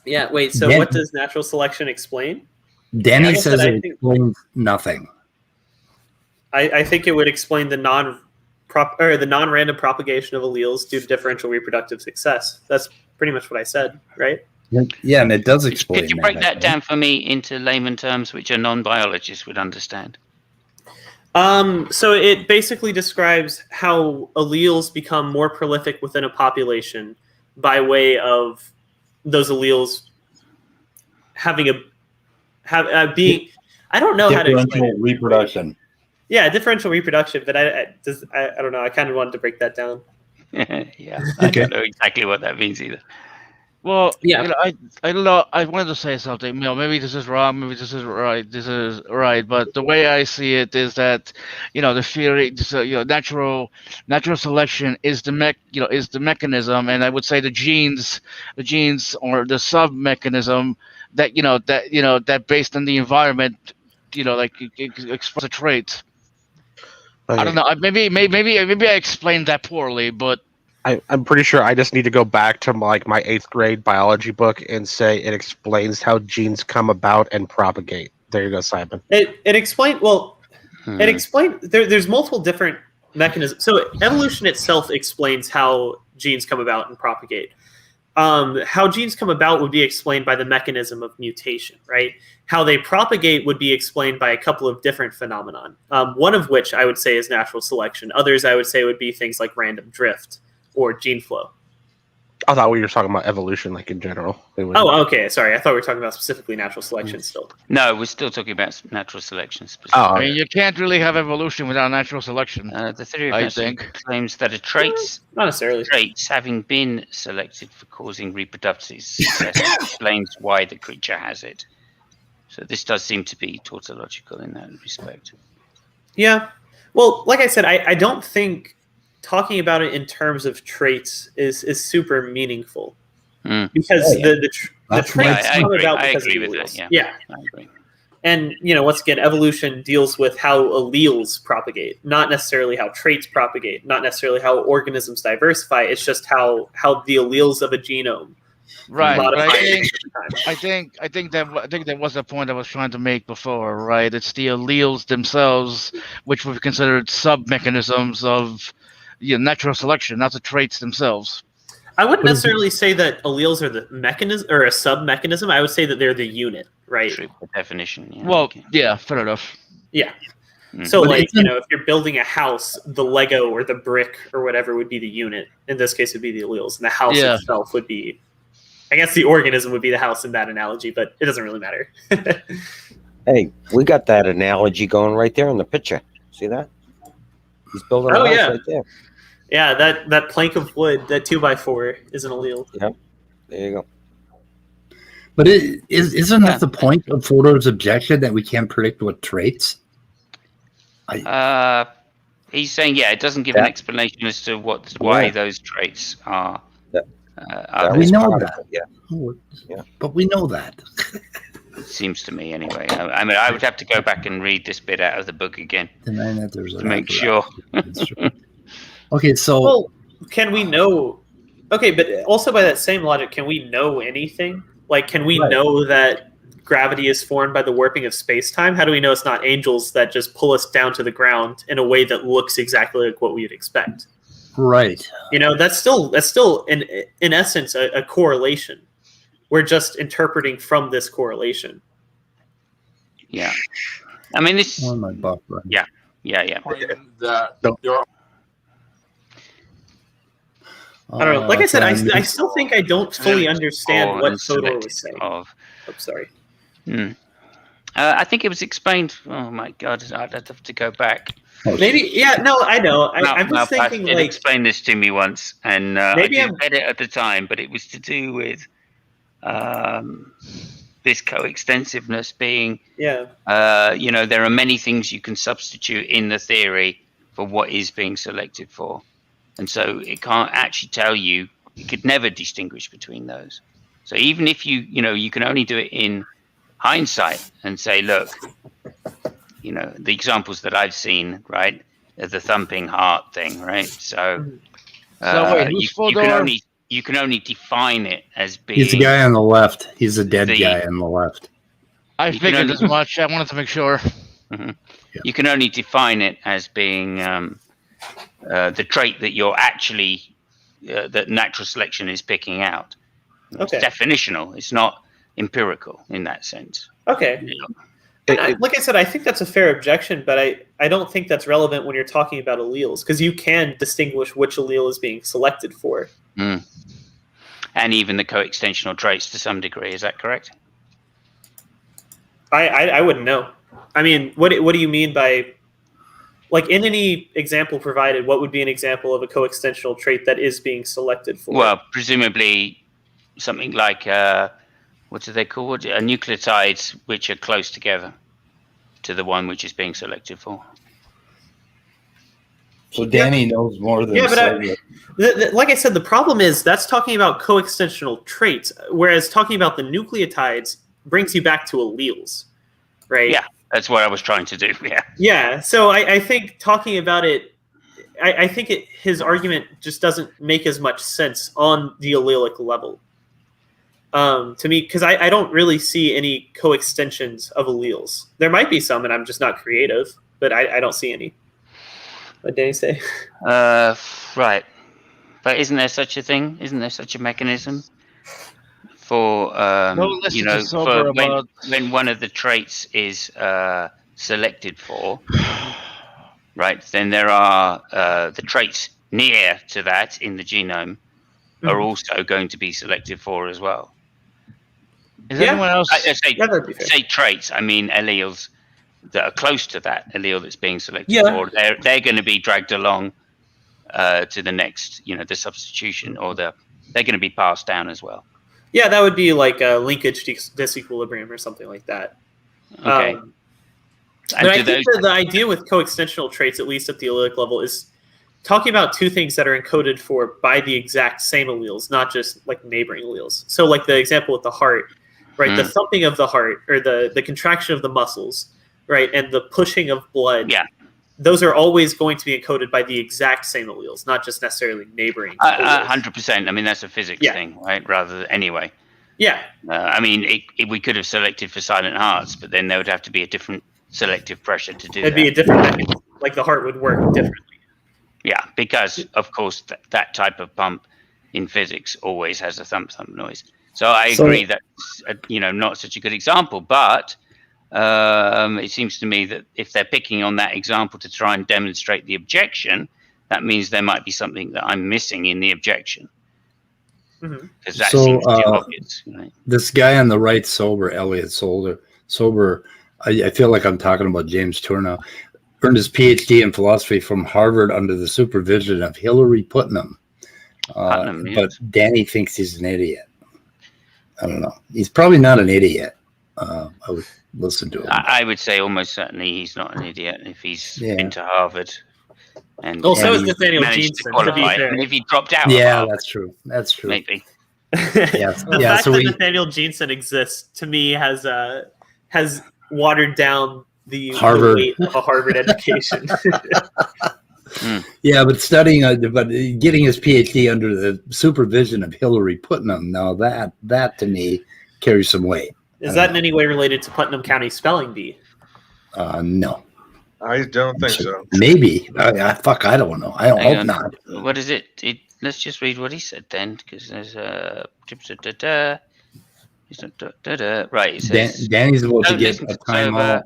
Yeah, wait, so Dan- what does natural selection explain? Danny Like I says said, it explains nothing. I think it would explain the non-random propagation of alleles due to differential reproductive success. That's pretty much what I said, right? Yeah, and it does explain Could you break that down for me into layman terms which a non-biologist would understand? So it basically describes how alleles become more prolific within a population by way of those alleles having being. I don't know how to explain Differential it. reproduction. Yeah, differential reproduction, but I don't know. I kind of wanted to break that down. Yeah, I don't know exactly what that means either. Well, Yeah. I don't know. I wanted to say something. Maybe this is wrong. Maybe this is right. This is right. But the way I see it is that, the theory, natural selection is the mechanism, and I would say the genes or the sub mechanism that based on the environment, express a trait. Okay. I don't know. Maybe I explained that poorly, but. I'm pretty sure I just need to go back to my 8th grade biology book and say it explains how genes come about and propagate. There you go, Simon. It explained. Well, it explained. There's multiple different mechanisms. So evolution itself explains how genes come about and propagate. How genes come about would be explained by the mechanism of mutation, right? How they propagate would be explained by a couple of different phenomenon. One of which I would say is natural selection. Others I would say would be things like random drift or gene flow. I thought we were talking about evolution, in general. Oh, okay. Sorry, I thought we were talking about specifically natural selection still. No, we're still talking about natural selection Oh, specifically. I mean, you can't really have evolution without natural selection. The theory of I natural think. claims that Not necessarily. traits having been selected for causing reproductive success explains why the creature has it. So this does seem to be tautological in that respect. Yeah. Well, like I said, I don't think talking about it in terms of traits is super meaningful because the traits come about I because agree of with alleles. that. Yeah. I agree. And once again, evolution deals with how alleles propagate, not necessarily how traits propagate, not necessarily how organisms diversify. It's just how the alleles of a genome Right, but modify I think that was the point I was trying to make before, right? It's the alleles themselves, which we've considered sub mechanisms of natural selection, not the traits themselves. I wouldn't necessarily say that alleles are the mechanism or a sub-mechanism. I would say that they're the unit, right? True by definition. Yeah. Well, okay. yeah, fair enough. Yeah. Mhm. So, But like, isn't- if you're building a house, the Lego or the brick or whatever would be the unit. In this case, it would be the alleles. And the house Yeah. itself would be, I guess the organism would be the house in that analogy, but it doesn't really matter. Hey, we got that analogy going right there in the picture. See that? He's building a Oh, house yeah. right there. Yeah, that plank of wood, that 2x4 is an allele. There you go. But isn't that the point of Fodor's objection, that we can't predict what traits? He's saying, it doesn't give an explanation as to why those traits are. That we was know part of that. it, yeah. Oh, Yeah. But we know that. Seems to me, anyway. I mean, I would have to go back and read this bit out of the book again Denying that there's to make sure. Okay, so Well, can we know? Okay, but also by that same logic, can we know anything? Like, can we Right. know that gravity is formed by the warping of space-time? How do we know it's not angels that just pull us down to the ground in a way that looks exactly like what we would expect? right. That's still in essence a correlation. We're just interpreting from this correlation. Yeah. I mean, this. One of my buffer. Yeah. That there are I don't know. Like I said, I still think I don't fully understand what and Fodor was selected saying. of. I'm sorry. I think it was explained. Oh my God, I'd have to go back. Maybe, yeah, no, I know. I'm just Malpass thinking, did like, explain this to me once, and Maybe I I'm- read it at the time, but it was to do with this coextensiveness being, yeah. there are many things you can substitute in the theory for what is being selected for, and so it can't actually tell you. You could never distinguish between those. So even if you can only do it in hindsight and say, look, the examples that I've seen, right, are the thumping heart thing, right? So, wait, who's Fodor? you can only define it as being. He's the guy on the left. He's the dead The- guy on the left. I You can figured only- as much. I wanted to make sure. Mhm. Yeah. You can only define it as being the trait that you're actually that natural selection is picking out. Okay. It's definitional. It's not empirical in that sense. Okay. And like I said, I think that's a fair objection, but I don't think that's relevant when you're talking about alleles, because you can distinguish which allele is being selected for. And even the coextensional traits to some degree. Is that correct? I wouldn't know. I mean, what do you mean by, like, in any example provided, what would be an example of a coextensional trait that is being selected for? Well, presumably something like what do they call it? Nucleotides which are close together to the one which is being selected for. So Danny knows more than Yeah, but Soviet. like I said, the problem is that's talking about coextensional traits, whereas talking about the nucleotides brings you back to alleles, right? Yeah, that's what I was trying to do. Yeah. Yeah, so I think talking about it, I think his argument just doesn't make as much sense on the allelic level. To me, because I don't really see any coextensions of alleles. There might be some, and I'm just not creative, but I don't see any. What did Danny say? Right. But isn't there such a thing? Isn't there such a mechanism for listen to Silver about... when one of the traits is selected for, right? Then there are the traits near to that in the genome are also going to be selected for as well. Is anyone else? I say, Yeah, that'd be fair. say traits. I mean alleles that are close to that allele that's being selected Yeah. for. They're going to be dragged along to the next, the substitution, or they're going to be passed down as well. Yeah, that would be like a linkage disequilibrium or something like that. Okay. But I think that the idea with coextensional traits, at least at the allelic level, is talking about two things that are encoded for by the exact same alleles, not just like neighboring alleles. So like the example with the heart, right? The thumping of the heart, or the contraction of the muscles, right? And the pushing of blood. Yeah. Those are always going to be encoded by the exact same alleles, not just necessarily neighboring alleles. 100%. I mean, that's a physics thing, right? Rather than, anyway. Yeah. I mean, we could have selected for silent hearts, but then there would have to be a different selective pressure to do It'd that. be a different mechanism. Like the heart would work differently. Yeah, because of course that type of pump in physics always has a thump noise. So I agree that's not such a good example, but it seems to me that if they're picking on that example to try and demonstrate the objection, that means there might be something that I'm missing in the objection. Because that seems too obvious. Right? This guy on the right, Elliot Sober, I feel like I'm talking about James Tour, earned his PhD in philosophy from Harvard under the supervision of Hillary Putnam. But Danny thinks he's an idiot. I don't know. He's probably not an idiot. I would listen to him. I would say almost certainly he's not an idiot if he's been to Harvard. And so is Nathaniel Jeanson. And if he dropped out, that's true. That's true. Maybe. The fact that Nathaniel Jeanson exists to me has watered down the weight of a Harvard education. Yeah, but getting his PhD under the supervision of Hillary Putnam, now that to me carries some weight. Is that in any way related to Putnam County Spelling Bee? No. I don't think so. Maybe. I don't know. I hope not. What is it? Let's just read what he said then, because there's a right. It says, Danny's about to get a timeout.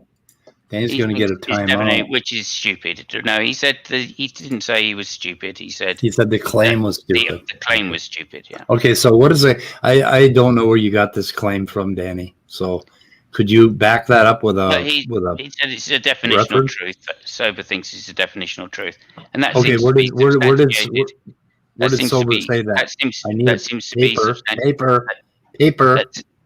Danny's going to get a timeout, which is stupid. No, he said he didn't say he was stupid. He said the claim was stupid. The claim was stupid. Yeah. Okay, so what is it? I don't know where you got this claim from, Danny. So could you back that up with a? He said it's a definitional reference? truth. Sober thinks it's a definitional truth, and that okay. seems Where did Sober say that? That seems to be paper.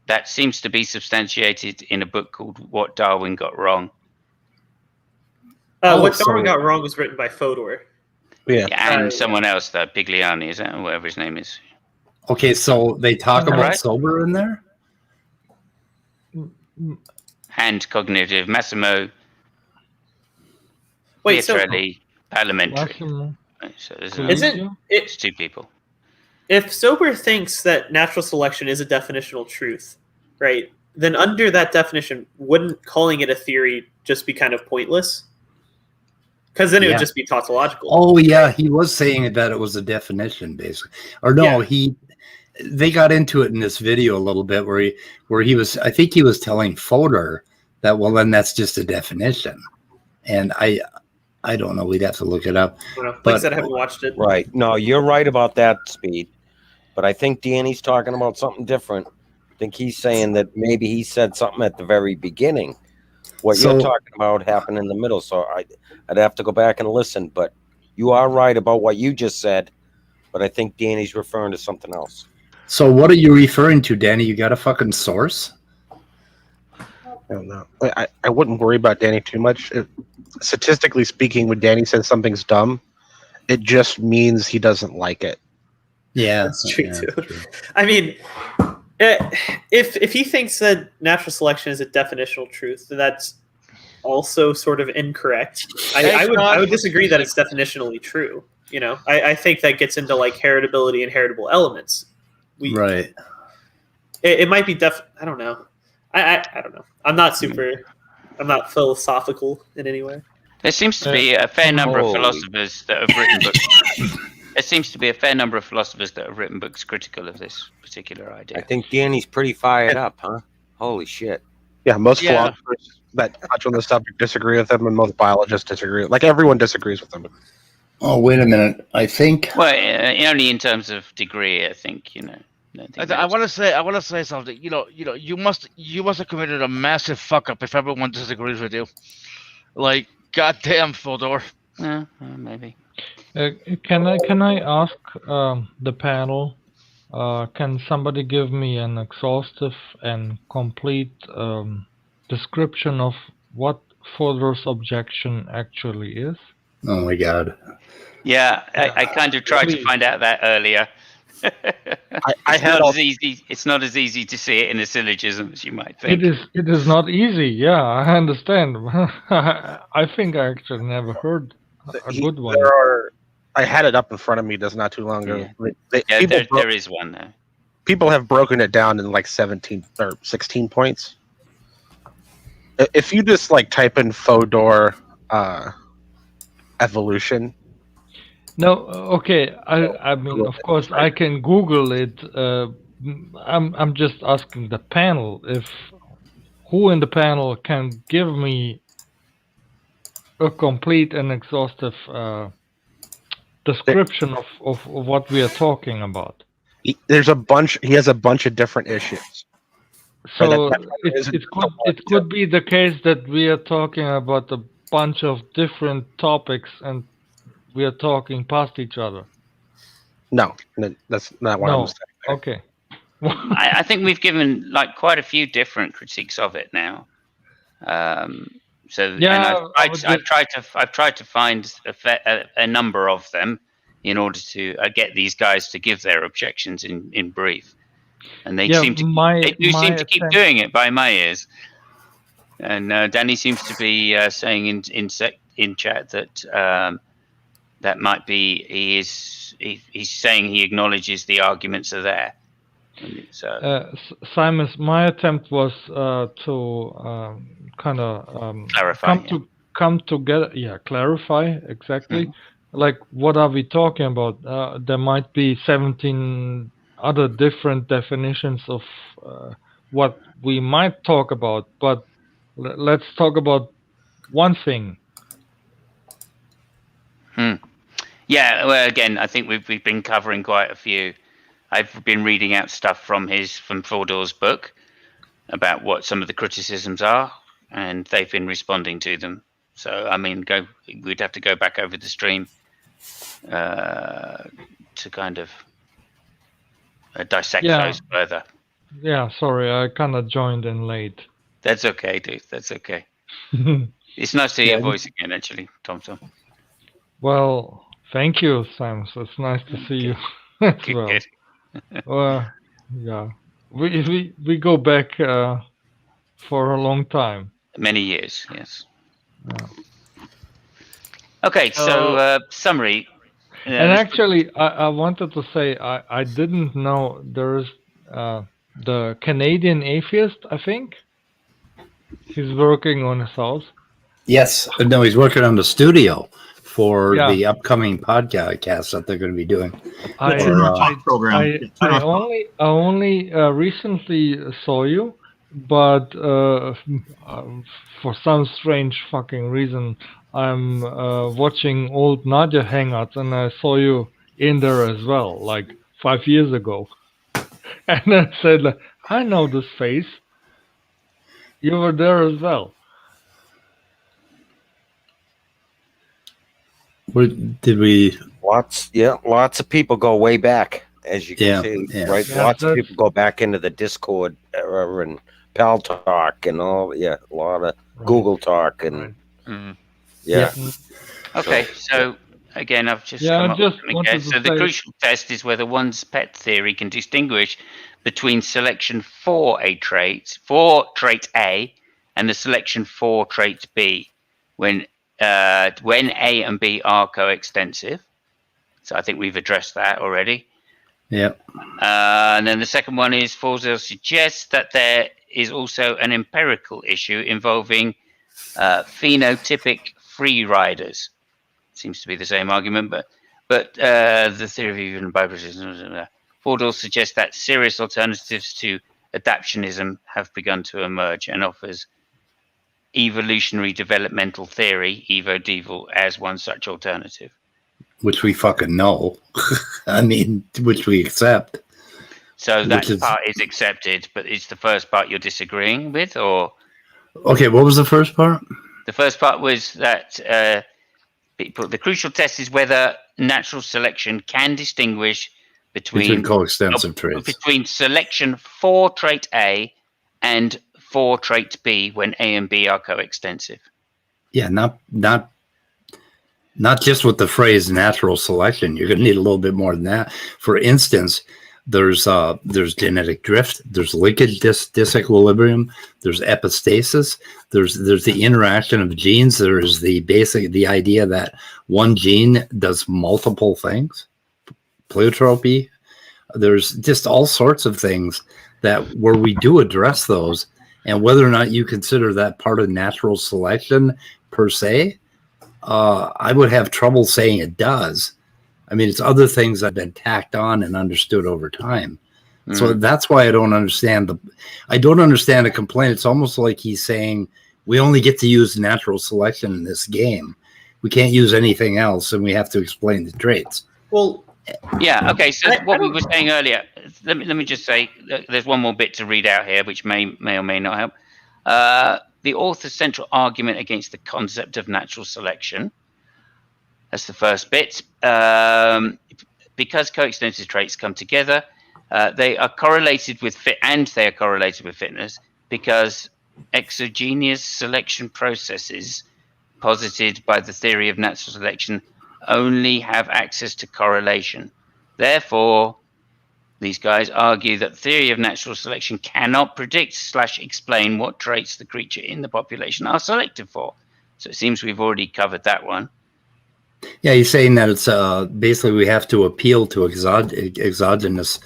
That seems to be substantiated in a book called "What Darwin Got Wrong." What Darwin Got Wrong was written by Fodor. Yeah, and someone else, Bigliani, is that whatever his name is? Okay, so they talk about Sober in there. And cognitive Massimo. Wait, Parliamentary. So it's two people. If Sober thinks that natural selection is a definitional truth, right? Then under that definition, wouldn't calling it a theory just be kind of pointless? Because then it would just be tautological. Oh yeah, he was saying that it was a definition, basically. Or no, they got into it in this video a little bit where he was. I think he was telling Fodor that then that's just a definition, and I don't know. We'd have to look it up. Like I said, I haven't watched it. Right? No, you're right about that, Speed. But I think Danny's talking about something different. I think he's saying that maybe he said something at the very beginning. What you're talking about happened in the middle, so I'd have to go back and listen. But you are right about what you just said. But I think Danny's referring to something else. So what are you referring to, Danny? You got a fucking source? I don't know. I wouldn't worry about Danny too much. Statistically speaking, when Danny says something's dumb, it just means he doesn't like it. Yeah, that's true too. True. I mean, if he thinks that natural selection is a definitional truth, then that's also sort of incorrect. I would disagree that it's definitionally true. I think that gets into like heritability and heritable elements. Right. It might be I don't know. I don't know. I'm not philosophical in any way. There seems to be a fair number of philosophers that have written books. There seems to be a fair number of philosophers that have written books critical of this particular idea. I think Danny's pretty fired up, huh? Holy shit. Yeah, most philosophers that touch on this topic disagree with them, and most biologists disagree. Like, everyone disagrees with them. Oh, wait a minute. I think... Well, only in terms of degree, I think, I want to say something. You must have committed a massive fuck up if everyone disagrees with you. Like, goddamn, Fodor. Yeah, maybe. Can I ask the panel? Can somebody give me an exhaustive and complete description of what Fodor's objection actually is? Oh my God. Yeah, I kind of tried to find out that earlier. It's not as easy to see it in a syllogism as you might think. It is not easy. Yeah, I understand. I think I actually never heard a good one. I had it up in front of me just not too long ago. Yeah. There is one though. People have broken it down in like 17 or 16 points. If you just like type in Fodor evolution, No, okay. I mean, of course, I can Google it. I'm just asking the panel if who in the panel can give me a complete and exhaustive description of what we are talking about. He has a bunch of different issues. So it could be the case that we are talking about a bunch of different topics and we are talking past each other. No, that's not what I'm saying. Okay. I think we've given like quite a few different critiques of it now. So yeah, and I've tried to find a number of them in order to get these guys to give their objections in brief, and they seem to keep doing it by my ears. And Danny seems to be saying in chat that that might be he's saying he acknowledges the arguments are there. So, Simon, my attempt was to kind of clarify, come together. Yeah, clarify exactly. Mm-hmm. Like, what are we talking about? There might be 17 other different definitions of what we might talk about, but let's talk about one thing. Yeah. Well, again, I think we've been covering quite a few. I've been reading out stuff from Fodor's book about what some of the criticisms are, and they've been responding to them. So, I mean, we'd have to go back over the stream to kind of dissect those further. Yeah, sorry, I kind of joined in late. That's okay, dude. That's okay. It's nice to hear your voice again, actually, Tom. Well, thank you, Sam. So it's nice to see you as well. Good. Yeah, we go back for a long time. Many years, yes. Yeah. Okay, so summary. And actually, I wanted to say I didn't know there's the Canadian Atheist. I think he's working on his house. Yes, no, he's working on the studio for the upcoming podcast that they're going to be doing. I only recently saw you, but for some strange fucking reason, I'm watching old Nadia hangouts, and I saw you in there as well, like 5 years ago. And I said, I know this face. You were there as well. Did we? Lots of people go way back, as you can see, right? Yeah, lots of people go back into the Discord era and Pal Talk and all. Yeah, a lot of Google Talk and Okay, so again, I've just come up with something again. So the crucial test is whether one's pet theory can distinguish between selection for trait A, and the selection for trait B when A and B are coextensive. So I think we've addressed that already. Yep. And then the second one is Forsell suggests that there is also an empirical issue involving phenotypic free riders. Seems to be the same argument, but the theory of even bipartisan. Fordall suggests that serious alternatives to adaptionism have begun to emerge and offers evolutionary developmental theory, Evo-Devel, as one such alternative. Which we fucking know. I mean, which we accept. So that part is accepted, but is the first part you're disagreeing with, or? Okay, what was the first part? The first part was that the crucial test is whether natural selection can distinguish between coextensive traits. Between selection for trait A and for trait B when A and B are coextensive. Yeah, not just with the phrase natural selection. You're going to need a little bit more than that. For instance, there's genetic drift, there's linkage disequilibrium, there's epistasis, there's the interaction of genes, there's the idea that one gene does multiple things, pleiotropy. There's just all sorts of things that where we do address those, and whether or not you consider that part of natural selection per se, I would have trouble saying it does, I mean, it's other things that have been tacked on and understood over time. So Mm. that's why I don't understand a complaint. It's almost like he's saying we only get to use natural selection in this game. We can't use anything else, and we have to explain the traits. Well, Yeah. Okay. So I what we don't- were saying earlier. Let me just say there's one more bit to read out here, which may or may not help. The author's central argument against the concept of natural selection. That's the first bit. Because coextensive traits come together, they are correlated with fitness because exogenous selection processes posited by the theory of natural selection only have access to correlation. Therefore, these guys argue that the theory of natural selection cannot predict/explain what traits the creature in the population are selected for. So it seems we've already covered that one. Yeah, he's saying that it's basically we have to appeal to exogenous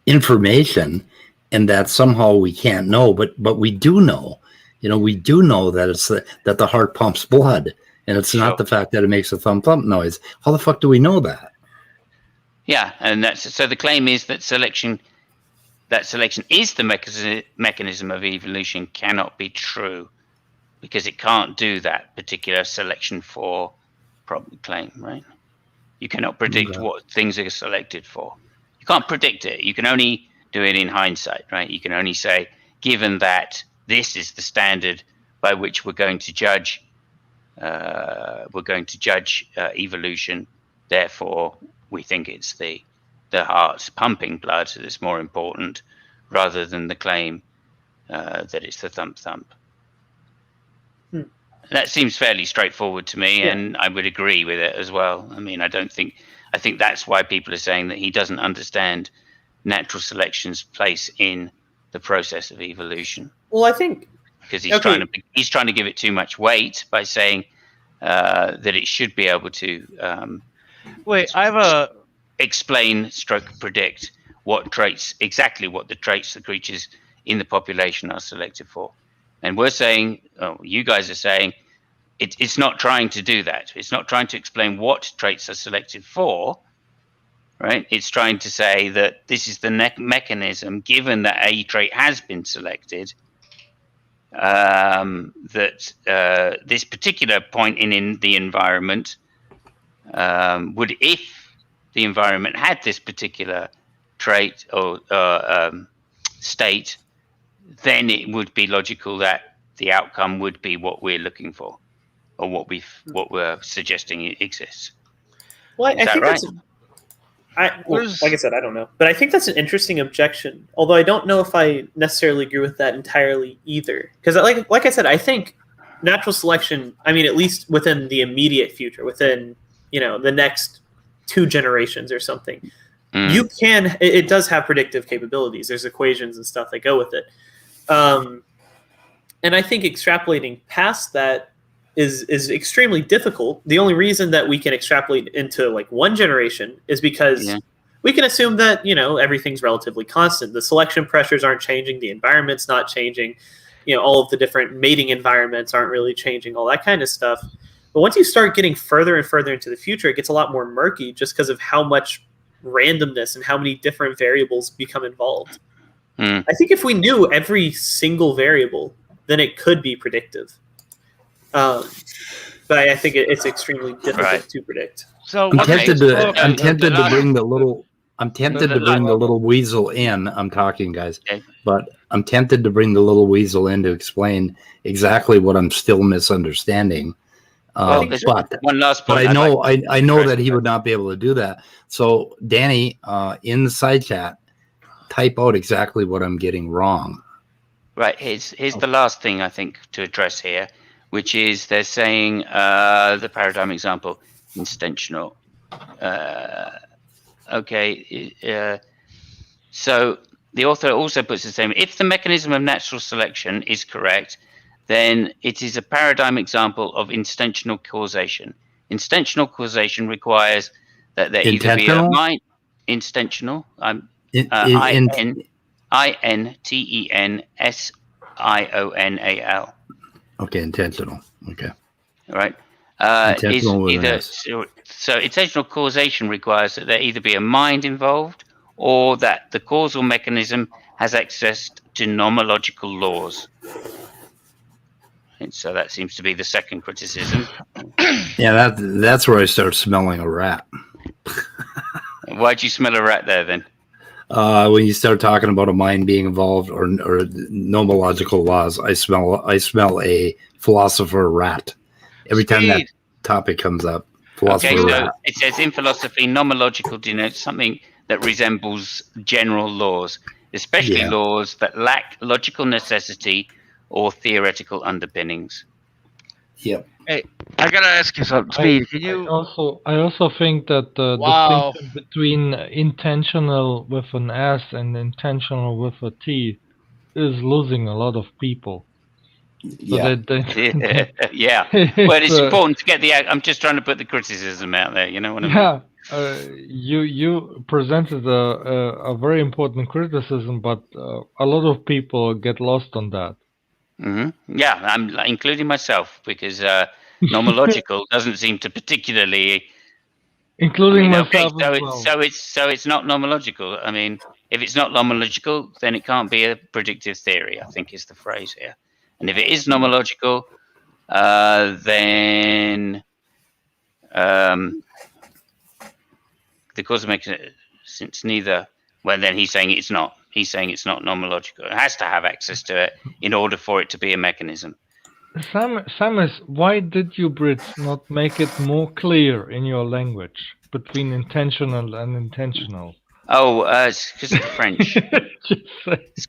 information, and that somehow we can't know, but we do know. We do know that it's that the heart pumps blood, and it's not the fact that it makes a thump noise. How the fuck do we know that? Yeah, and so the claim is that selection is the mechanism of evolution cannot be true because it can't do that particular selection for problem claim, right? You cannot predict what things are selected for. You can't predict it. You can only do it in hindsight, right? You can only say, given that this is the standard by which we're going to judge evolution, therefore we think it's the heart's pumping blood that's more important rather than the claim that it's the thump. That seems fairly straightforward to me, and I would agree with it as well. I mean, I think that's why people are saying that he doesn't understand natural selection's place in the process of evolution. Well, I think because he's trying to give it too much weight by saying that it should be able to explain/predict exactly what the traits the creatures in the population are selected for. And we're saying, you guys are saying, it's not trying to do that. It's not trying to explain what traits are selected for, right? It's trying to say that this is the mechanism, given that a trait has been selected, that this particular point in the environment would, if the environment had this particular trait or state, then it would be logical that the outcome would be what we're looking for, or what we're suggesting exists. Well, I think right? Like I said, I don't know, but I think that's an interesting objection. Although I don't know if I necessarily agree with that entirely either, because like I said, I think natural selection. I mean, at least within the immediate future, within the next 2 generations or something, you can. It does have predictive capabilities. There's equations and stuff that go with it. And I think extrapolating past that is extremely difficult. The only reason that we can extrapolate into like 1 generation is because we can assume that everything's relatively constant. The selection pressures aren't changing, the environment's not changing, all of the different mating environments aren't really changing, all that kind of stuff. But once you start getting further and further into the future, it gets a lot more murky just because of how much randomness and how many different variables become involved. I think if we knew every single variable, then it could be predictive. But I think it's extremely difficult to predict. So I'm tempted to bring the little weasel in. I'm talking, guys, but I'm tempted to bring the little weasel in to explain exactly what I'm still misunderstanding. But one last point. I know that he would not be able to do that. So, Danny, in the side chat, type out exactly what I'm getting wrong. Right. Here's the last thing I think to address here, which is they're saying the paradigm example, instantional. So the author also puts the same. If the mechanism of natural selection is correct, then it is a paradigm example of instantional causation. Instantional causation requires that there either be a mind instantional. INTENSIONAL. Okay, intentional. Okay. All right. is Intentional with an either S. so intentional causation requires that there either be a mind involved or that the causal mechanism has access to nomological laws. And so that seems to be the second criticism. Yeah, that's where I start smelling a rat. Why'd you smell a rat there then? When you start talking about a mind being involved or nomological laws, I smell a philosopher rat every time that topic comes up. Philosopher Okay, so rat. it says in philosophy, nomological denotes something that resembles general laws, especially laws that lack logical necessity or theoretical underpinnings. Yep. Hey, I gotta ask you something. Speed, can you? I also think that the Wow. distinction between intentional with an S and intentional with a T is losing a lot of people. So Yeah. Yeah. Well, it's important to get the. I'm just trying to put the criticism out there. You know what I mean? Yeah. You presented a very important criticism, but a lot of people get lost on that. Mm-hmm. Yeah, I'm including myself because nomological doesn't seem to particularly. Including Okay, myself as well. so it's not nomological. I mean, if it's not nomological, then it can't be a predictive theory, I think is the phrase here. And if it is nomological, then the causal mechanism, since neither, well, then he's saying it's not. He's saying it's not nomological. It has to have access to it in order for it to be a mechanism. Samus, why did you Brits not make it more clear in your language between intentional and intentional? Oh, it's because of the French.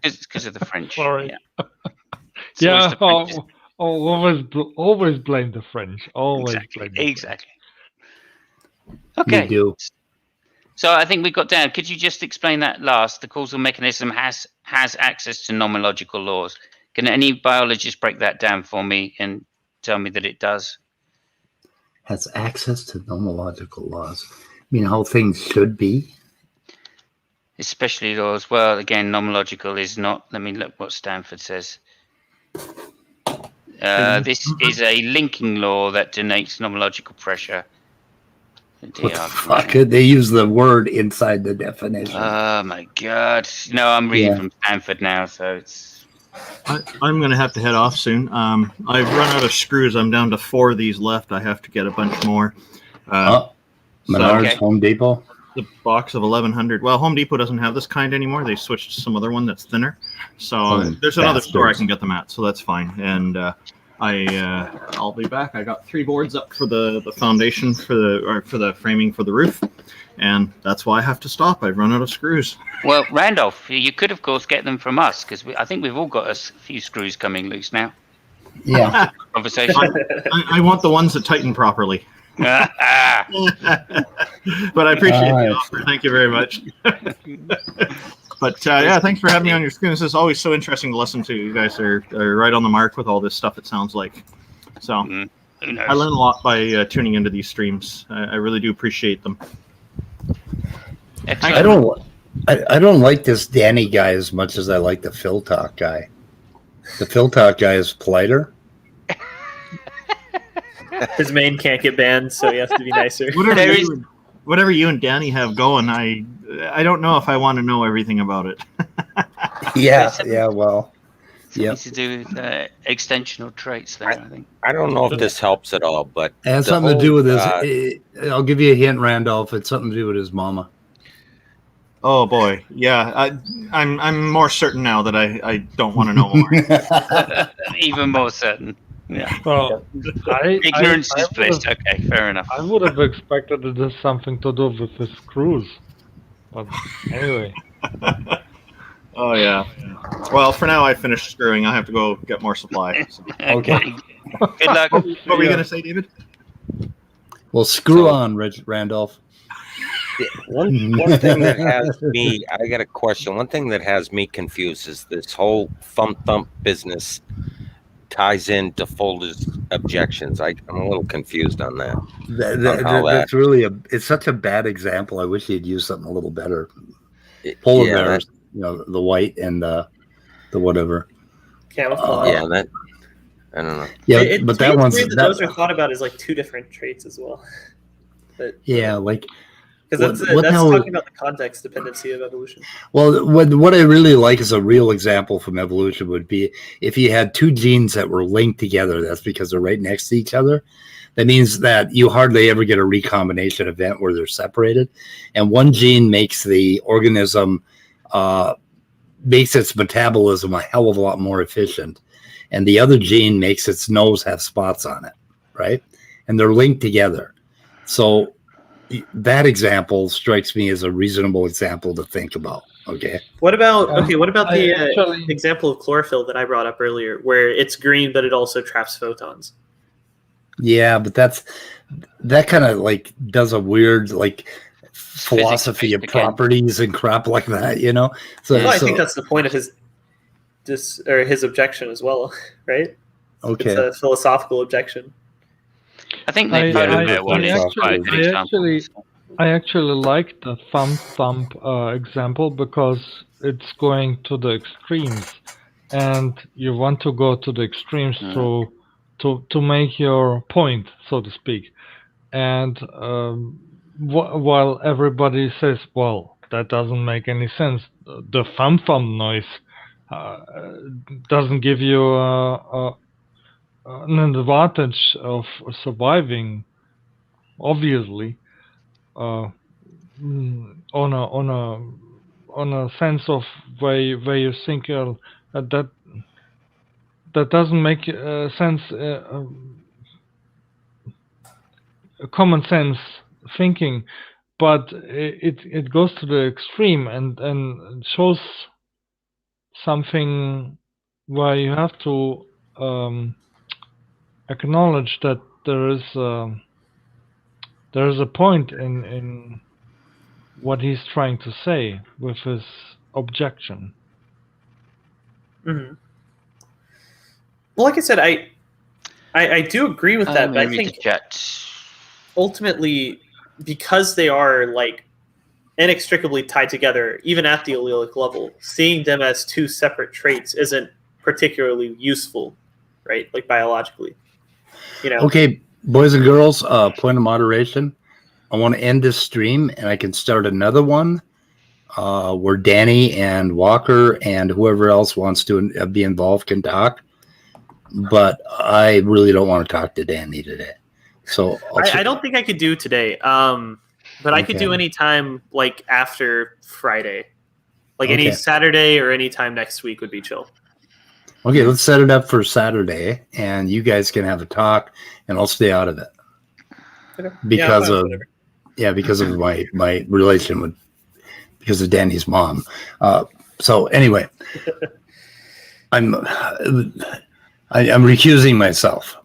It's because of the French. Sorry. Yeah. Always blame the French. Always blame the Exactly. Okay. You do. So I think we got down. Could you just explain that last? The causal mechanism has access to nomological laws. Can any biologist break that down for me and tell me that it does? Has access to nomological laws. I mean, how things should be. Especially laws. Well, again, nomological is not. Let me look what Stanford says. This is a linking law that denotes nomological pressure. What the fuck? They use the word inside the definition. Oh my god! No, I'm reading from Stanford now, so it's. I'm going to have to head off soon. I've run out of screws. I'm down to 4 of these left. I have to get a bunch more. Menards, Home Depot. The box of 1,100. Well, Home Depot doesn't have this kind anymore. They switched to some other one that's thinner. So there's another store I can get them at. So that's fine. And I'll be back. I got 3 boards up for the foundation for the framing for the roof, and that's why I have to stop. I've run out of screws. Well, Randolph, you could of course get them from us because I think we've all got a few screws coming loose now. Yeah. Conversation. I want the ones that tighten properly. But I appreciate the offer. Thank you very much. But thanks for having me on your screen. This is always so interesting to listen to. You guys are right on the mark with all this stuff, it sounds like. So I learn a lot by tuning into these streams. I really do appreciate them. I don't like this Danny guy as much as I like the Phil Talk guy. The Phil Talk guy is politer. His main can't get banned, so he has to be nicer. Whatever you and Danny have going, I don't know if I want to know everything about it. Well. Something to do with extensional traits there, I think. I don't know if this helps at all, but it has something to do with his. I'll give you a hint, Randolph. It's something to do with his mama. Oh boy, yeah. I'm more certain now that I don't want to know more. Even more certain. Yeah. Well, ignorance is bliss. Okay, fair enough. I would have expected it has something to do with the screws. But anyway. Oh yeah. Well, for now I finished screwing. I have to go get more supply. So. Okay. Good luck. What were you gonna say, David? Well, screw on, Randolph. One thing that has me, I got a question. One thing that has me confused is this whole thump business ties into Folder's objections. I'm a little confused on that. That's really it's such a bad example. I wish he'd used something a little better. Polar bears, the white and the whatever. Camouflage. I don't know. Yeah, but that one's those are thought about as like two different traits as well. But, yeah, like because that's talking about the context dependency of evolution. Well, what I really like as a real example from evolution would be if you had two genes that were linked together. That's because they're right next to each other. That means that you hardly ever get a recombination event where they're separated, and one gene makes the organism makes its metabolism a hell of a lot more efficient, and the other gene makes its nose have spots on it, right? And they're linked together. So that example strikes me as a reasonable example to think about. Okay. What about the example of chlorophyll that I brought up earlier, where it's green but it also traps photons? Yeah, but that kind of like does a weird like philosophy of properties and crap like that, you know. So I think that's the point of his objection as well, right? Okay. It's a philosophical objection. I think they I actually like the thumb example because it's going to the extremes, and you want to go to the extremes to make your point, so to speak. And while everybody says, "Well, that doesn't make any sense," the thumb noise doesn't give you an advantage of surviving, obviously, on a sense of where you think that doesn't make sense. Common sense thinking, but it goes to the extreme and shows something where you have to acknowledge that there is a point in what he's trying to say with his objection. Mm-hmm. Well, like I said, I do agree with that, but I think ultimately, because they are like inextricably tied together, even at the allelic level, seeing them as two separate traits isn't particularly useful, right? Like biologically, you know. Okay, boys and girls, point of moderation. I want to end this stream, and I can start another one where Danny and Walker and whoever else wants to be involved can talk. But I really don't want to talk to Danny today. So I don't think I could do today. But I could do any time like after Friday. Like any Saturday or any time next week would be chill. Okay, let's set it up for Saturday, and you guys can have a talk, and I'll stay out of it. Okay. Because of my relation because of Danny's mom. So anyway, I'm recusing myself.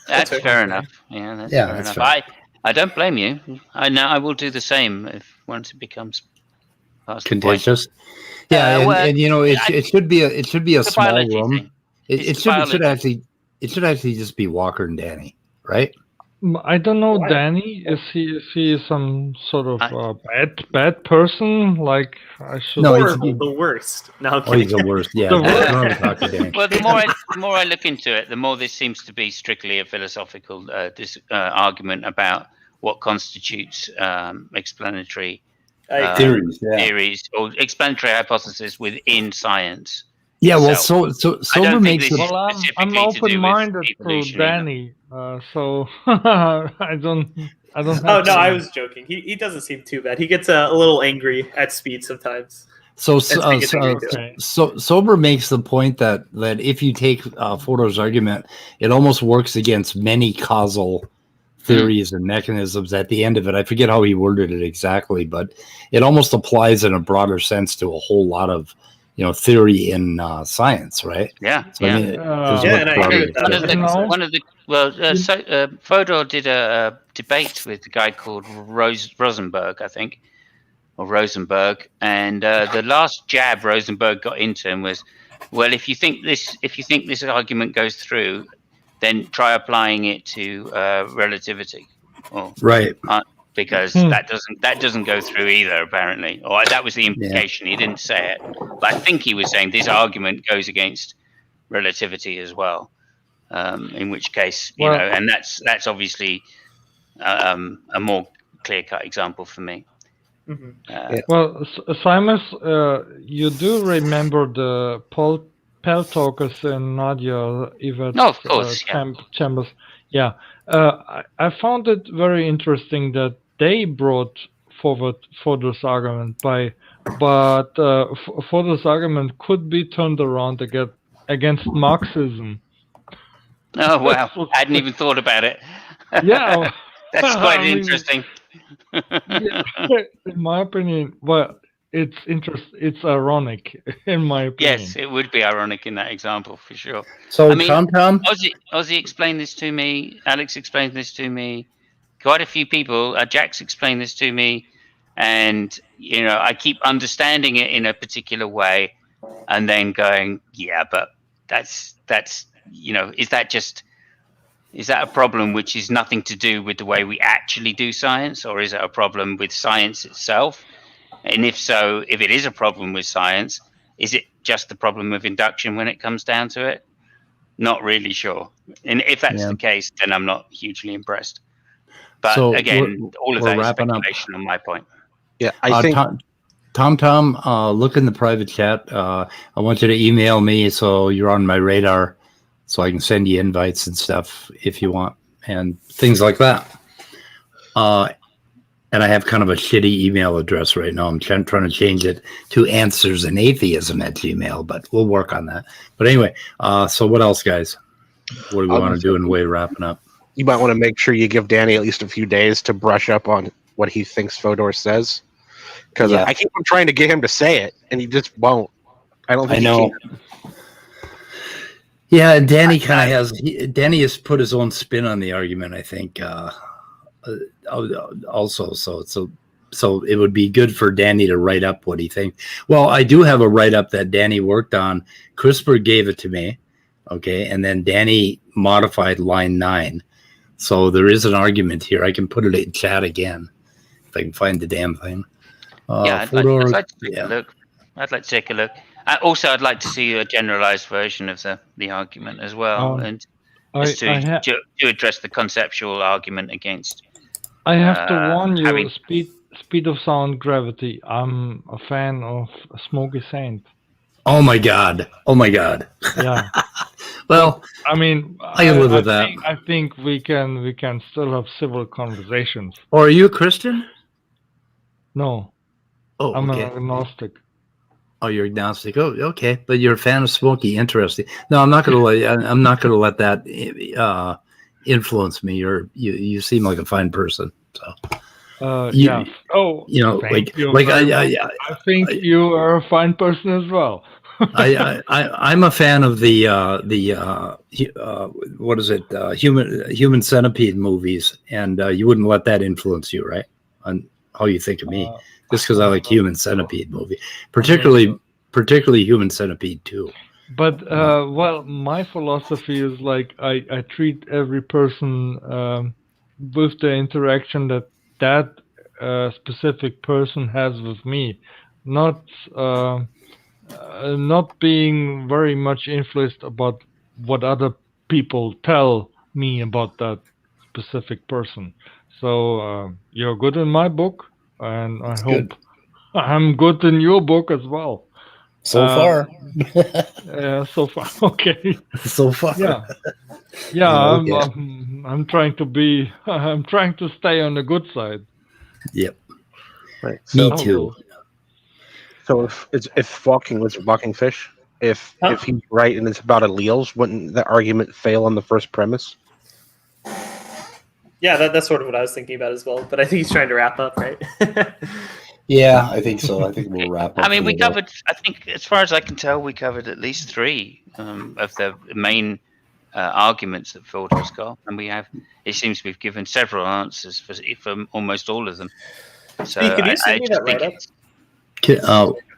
That's fair enough. Yeah, that's fair enough. Fair. I don't blame you. I will do the same if once it becomes contentious. Yeah, and you know it should be a small room. It should actually just be Walker and Danny, right? I don't know, Danny. Is he some sort of bad person? Like I should. No, he's the worst. No, he's the worst. Yeah. Well, the more I look into it, the more this seems to be strictly a philosophical argument about what constitutes explanatory theories or explanatory hypothesis within science. Yeah, well, so Sober makes. Well, I'm open-minded to Danny, so I don't. Oh no, I was joking. He doesn't seem too bad. He gets a little angry at speed sometimes. So Sober makes the point that if you take Fodor's argument, it almost works against many causal theories and mechanisms at the end of it. I forget how he worded it exactly, but it almost applies in a broader sense to a whole lot of theory in science, right? Yeah. So, I mean, and I agree with that. Fodor did a debate with a guy called Rosenberg, I think, or Rosenberg, and the last jab Rosenberg got into him was, well, if you think this argument goes through, then try applying it to relativity, right? Because that doesn't go through either, apparently, or that was the implication. He didn't say it, but I think he was saying this argument goes against relativity as well. In which case, you know, and that's obviously a more clear-cut example for me. Well, Simus, you do remember the Pell talkers in Nadia Yvette's of course, chambers. Yeah. I found it very interesting that they brought forward Fodor's argument but Fodor's argument could be turned around against Marxism. Oh, wow. I hadn't even thought about it. Yeah. That's quite interesting. Yeah, in my opinion, well, it's ironic, in my opinion. Yes, it would be ironic in that example, for sure. So, I mean, Tom, Ozzy explained this to me. Alex explained this to me. Quite a few people. Jack's explained this to me. And, you know, I keep understanding it in a particular way and then going, yeah, but that's you know, is that a problem which is nothing to do with the way we actually do science, or is it a problem with science itself? And if so, if it is a problem with science, is it just the problem of induction when it comes down to it? Not really sure. And if that's the case, then I'm not hugely impressed. But so again, all of that is speculation on my point. Yeah, I think Tom, look in the private chat. I want you to email me so you're on my radar, so I can send you invites and stuff if you want, and things like that. And I have kind of a shitty email address right now. I'm trying to change it to answersandatheism@gmail.com, but we'll work on that. But anyway, so what else, guys? What do we want to do in the way of wrapping up? You might want to make sure you give Danny at least a few days to brush up on what he thinks Fodor says. Because I keep on trying to get him to say it, and he just won't. I don't think I know. He can. Yeah, and Danny kind of Danny has put his own spin on the argument, I think, also. So it would be good for Danny to write up what he thinks. Well, I do have a write-up that Danny worked on. CRISPR gave it to me, okay, and then Danny modified line 9. So there is an argument here. I can put it in chat again if I can find the damn thing. I'd like to take a look. I'd like to take a look. Also, I'd like to see a generalized version of the argument as well, and to address the conceptual argument against. I have to warn you, speed of sound, gravity. I'm a fan of Smoky Saint. Oh my god! Yeah. Well, I mean, I can live with that. I think we can still have civil conversations. Or are you a Christian? No. Oh, I'm okay. an agnostic. Oh, you're agnostic. Oh, okay. But you're a fan of Smokey. Interesting. No, I'm not going to let that influence me. You seem like a fine person. So. Yeah. Oh, you know, I think you are a fine person as well. I'm a fan of the what is it? Human Centipede movies, and you wouldn't let that influence you, right? On how you think of me, just because I like Human Centipede movie, particularly Human Centipede 2. But well, my philosophy is like I treat every person with the interaction that specific person has with me, not being very much influenced about what other people tell me about that specific person. So you're good in my book, and I hope I'm good in your book as well. So far. So far, okay. So far, yeah. I'm trying to stay on the good side. Yep. Right. Me too. So if walking fish, if he's right and it's about alleles, wouldn't the argument fail on the first premise? Yeah, that's sort of what I was thinking about as well. But I think he's trying to wrap up, right? Yeah, I think so. I think we'll wrap up. I mean, we covered, I think, as far as I can tell, we covered at least 3 of the main arguments that Fodor's got. And it seems we've given several answers for almost all of them. So Hey, could you send me that write-up?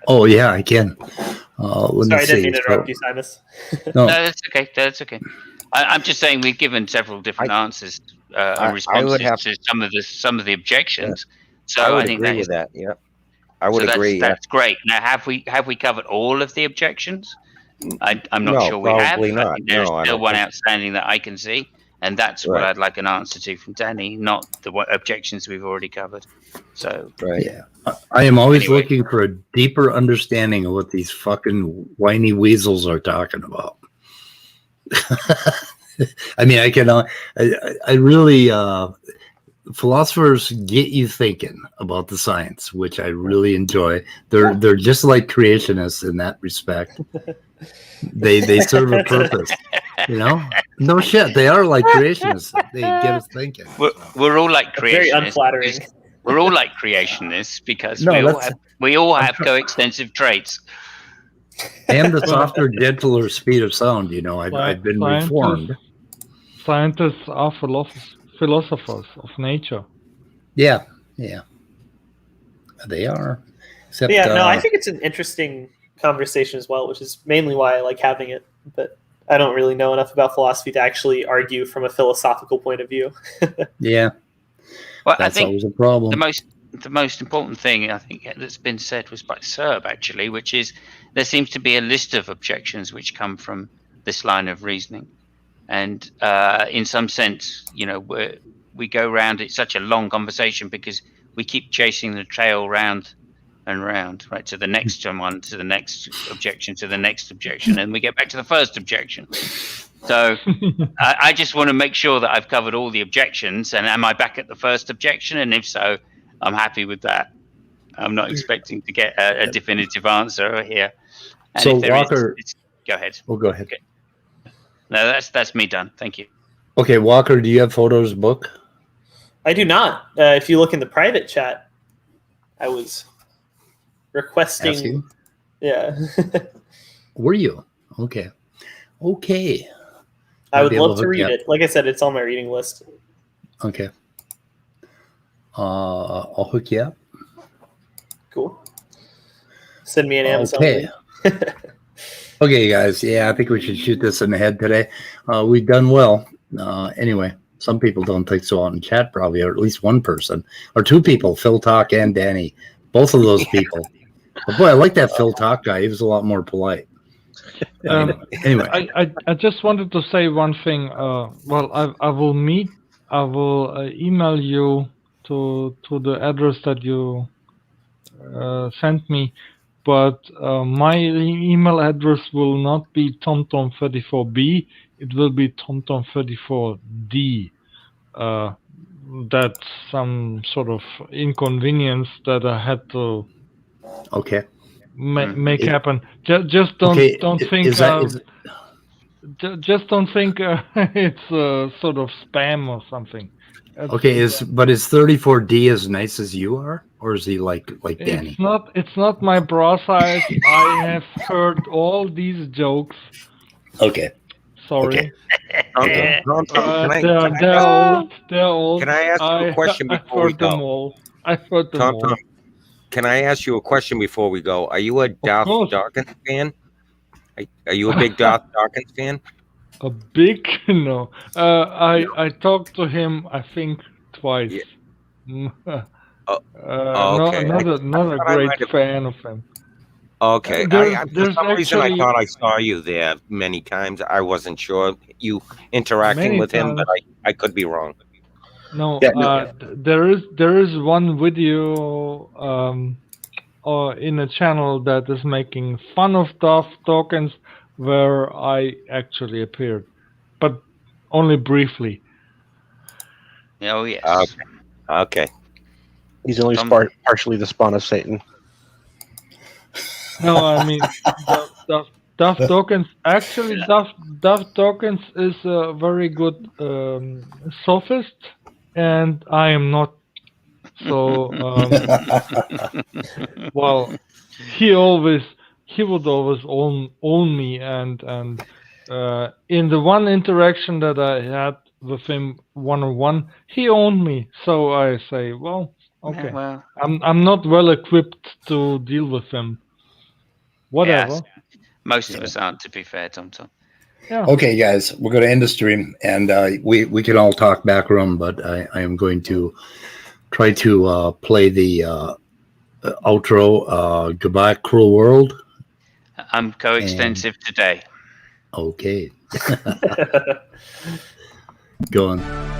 Oh, yeah, I can. Sorry, I didn't mean to interrupt you, Simus. No, that's okay. That's okay. I'm just saying we've given several different answers and responses to some of the objections. Yeah. So I think agree with that. Yeah, I would agree. That's great. Now, have we covered all of the objections? I'm not No, sure we have. probably I not. think there's No, I still don't one think- outstanding that I can see, and that's what Right. I'd like an answer to from Danny, not the objections we've already covered. So Right. Yeah. I am always Anyway. looking for a deeper understanding of what these fucking whiny weasels are talking about. I mean, I really, philosophers get you thinking about the science, which I really enjoy. They're just like creationists in that respect. They serve a purpose, you know. No shit, they are like creationists. They get us thinking. we're all like Very creationists. unflattering. We're all like creationists because No, we all have coextensive traits. And the softer, gentler speed of sound. You know, I've been reformed. Scientists are philosophers of nature. Yeah, they are. Except, Yeah, no, I think it's an interesting conversation as well, which is mainly why I like having it. But I don't really know enough about philosophy to actually argue from a philosophical point of view. yeah, Well, that's I think always a problem. the most important thing I think that's been said was by Serb actually, which is there seems to be a list of objections which come from this line of reasoning, and in some sense, you know, we go round. It's such a long conversation because we keep chasing the trail round and round, right, to the next one, to the next objection, to the next objection, and we get back to the first objection. So I just want to make sure that I've covered all the objections, and am I back at the first objection? And if so, I'm happy with that. I'm not expecting to get a definitive answer here. And So if there Walker, go ahead. well, go ahead. Okay. No, that's me done. Thank you. Okay, Walker, do you have Photo's book? I do not. If you look in the private chat, I was requesting. Asking? Yeah. Were you? Okay. I would Maybe I'll love to hook read you up. it. Like I said, it's on my reading list. Okay. I'll hook you up. Cool. Send me an Amazon. Okay. link. Okay, guys. Yeah, I think we should shoot this in the head today. We've done well. Anyway, some people don't think so on chat, probably, or at least one person, or two people, Phil Talk and Danny. Both of those people. But boy, I like that Phil Talk guy. He was a lot more polite. Anyway, I just wanted to say one thing. Well, I will email you to the address that you sent me, but my email address will not be TomTom34B. It will be TomTom34D. That's some sort of inconvenience that I had to okay. make happen. Just don't think. Just don't think it's sort of spam or something. Okay, is 34D as nice as you are, or is he like Danny? It's not my bra size. I have heard all these jokes. Okay. Sorry. Okay. They're old. Can I ask you a question before we go? I've heard them all. Can I ask you a question before we go? Are you a Darth Dawkins fan? Are you a big Darth Dawkins fan? A big no. I talked to him, I think, twice. Okay. Not a great fan of him. Okay. For some reason, I actually- thought I saw you there many times. I wasn't sure you interacting Many with him, but times. I could be wrong. No, Yeah, there is one video in a channel that is making fun of Darth Dawkins where I actually appeared, but only briefly. Oh yes. Okay. He's only partially the spawn of Satan. No, I mean Darth Dawkins. Actually, Darth Dawkins is a very good sophist, and I am not. So, well, he would always own me, and in the one interaction that I had with him one-on-one, he owned me. So I say, well, okay, Yeah, well. I'm not well equipped to deal with him. Whatever. Yes. Most of us aren't, to be fair, Tom. Yeah. Okay, guys, we're going to end the stream, and we can all talk back room, but I am going to try to play the outro. Goodbye, cruel world. I'm coextensive today. Okay. Go on.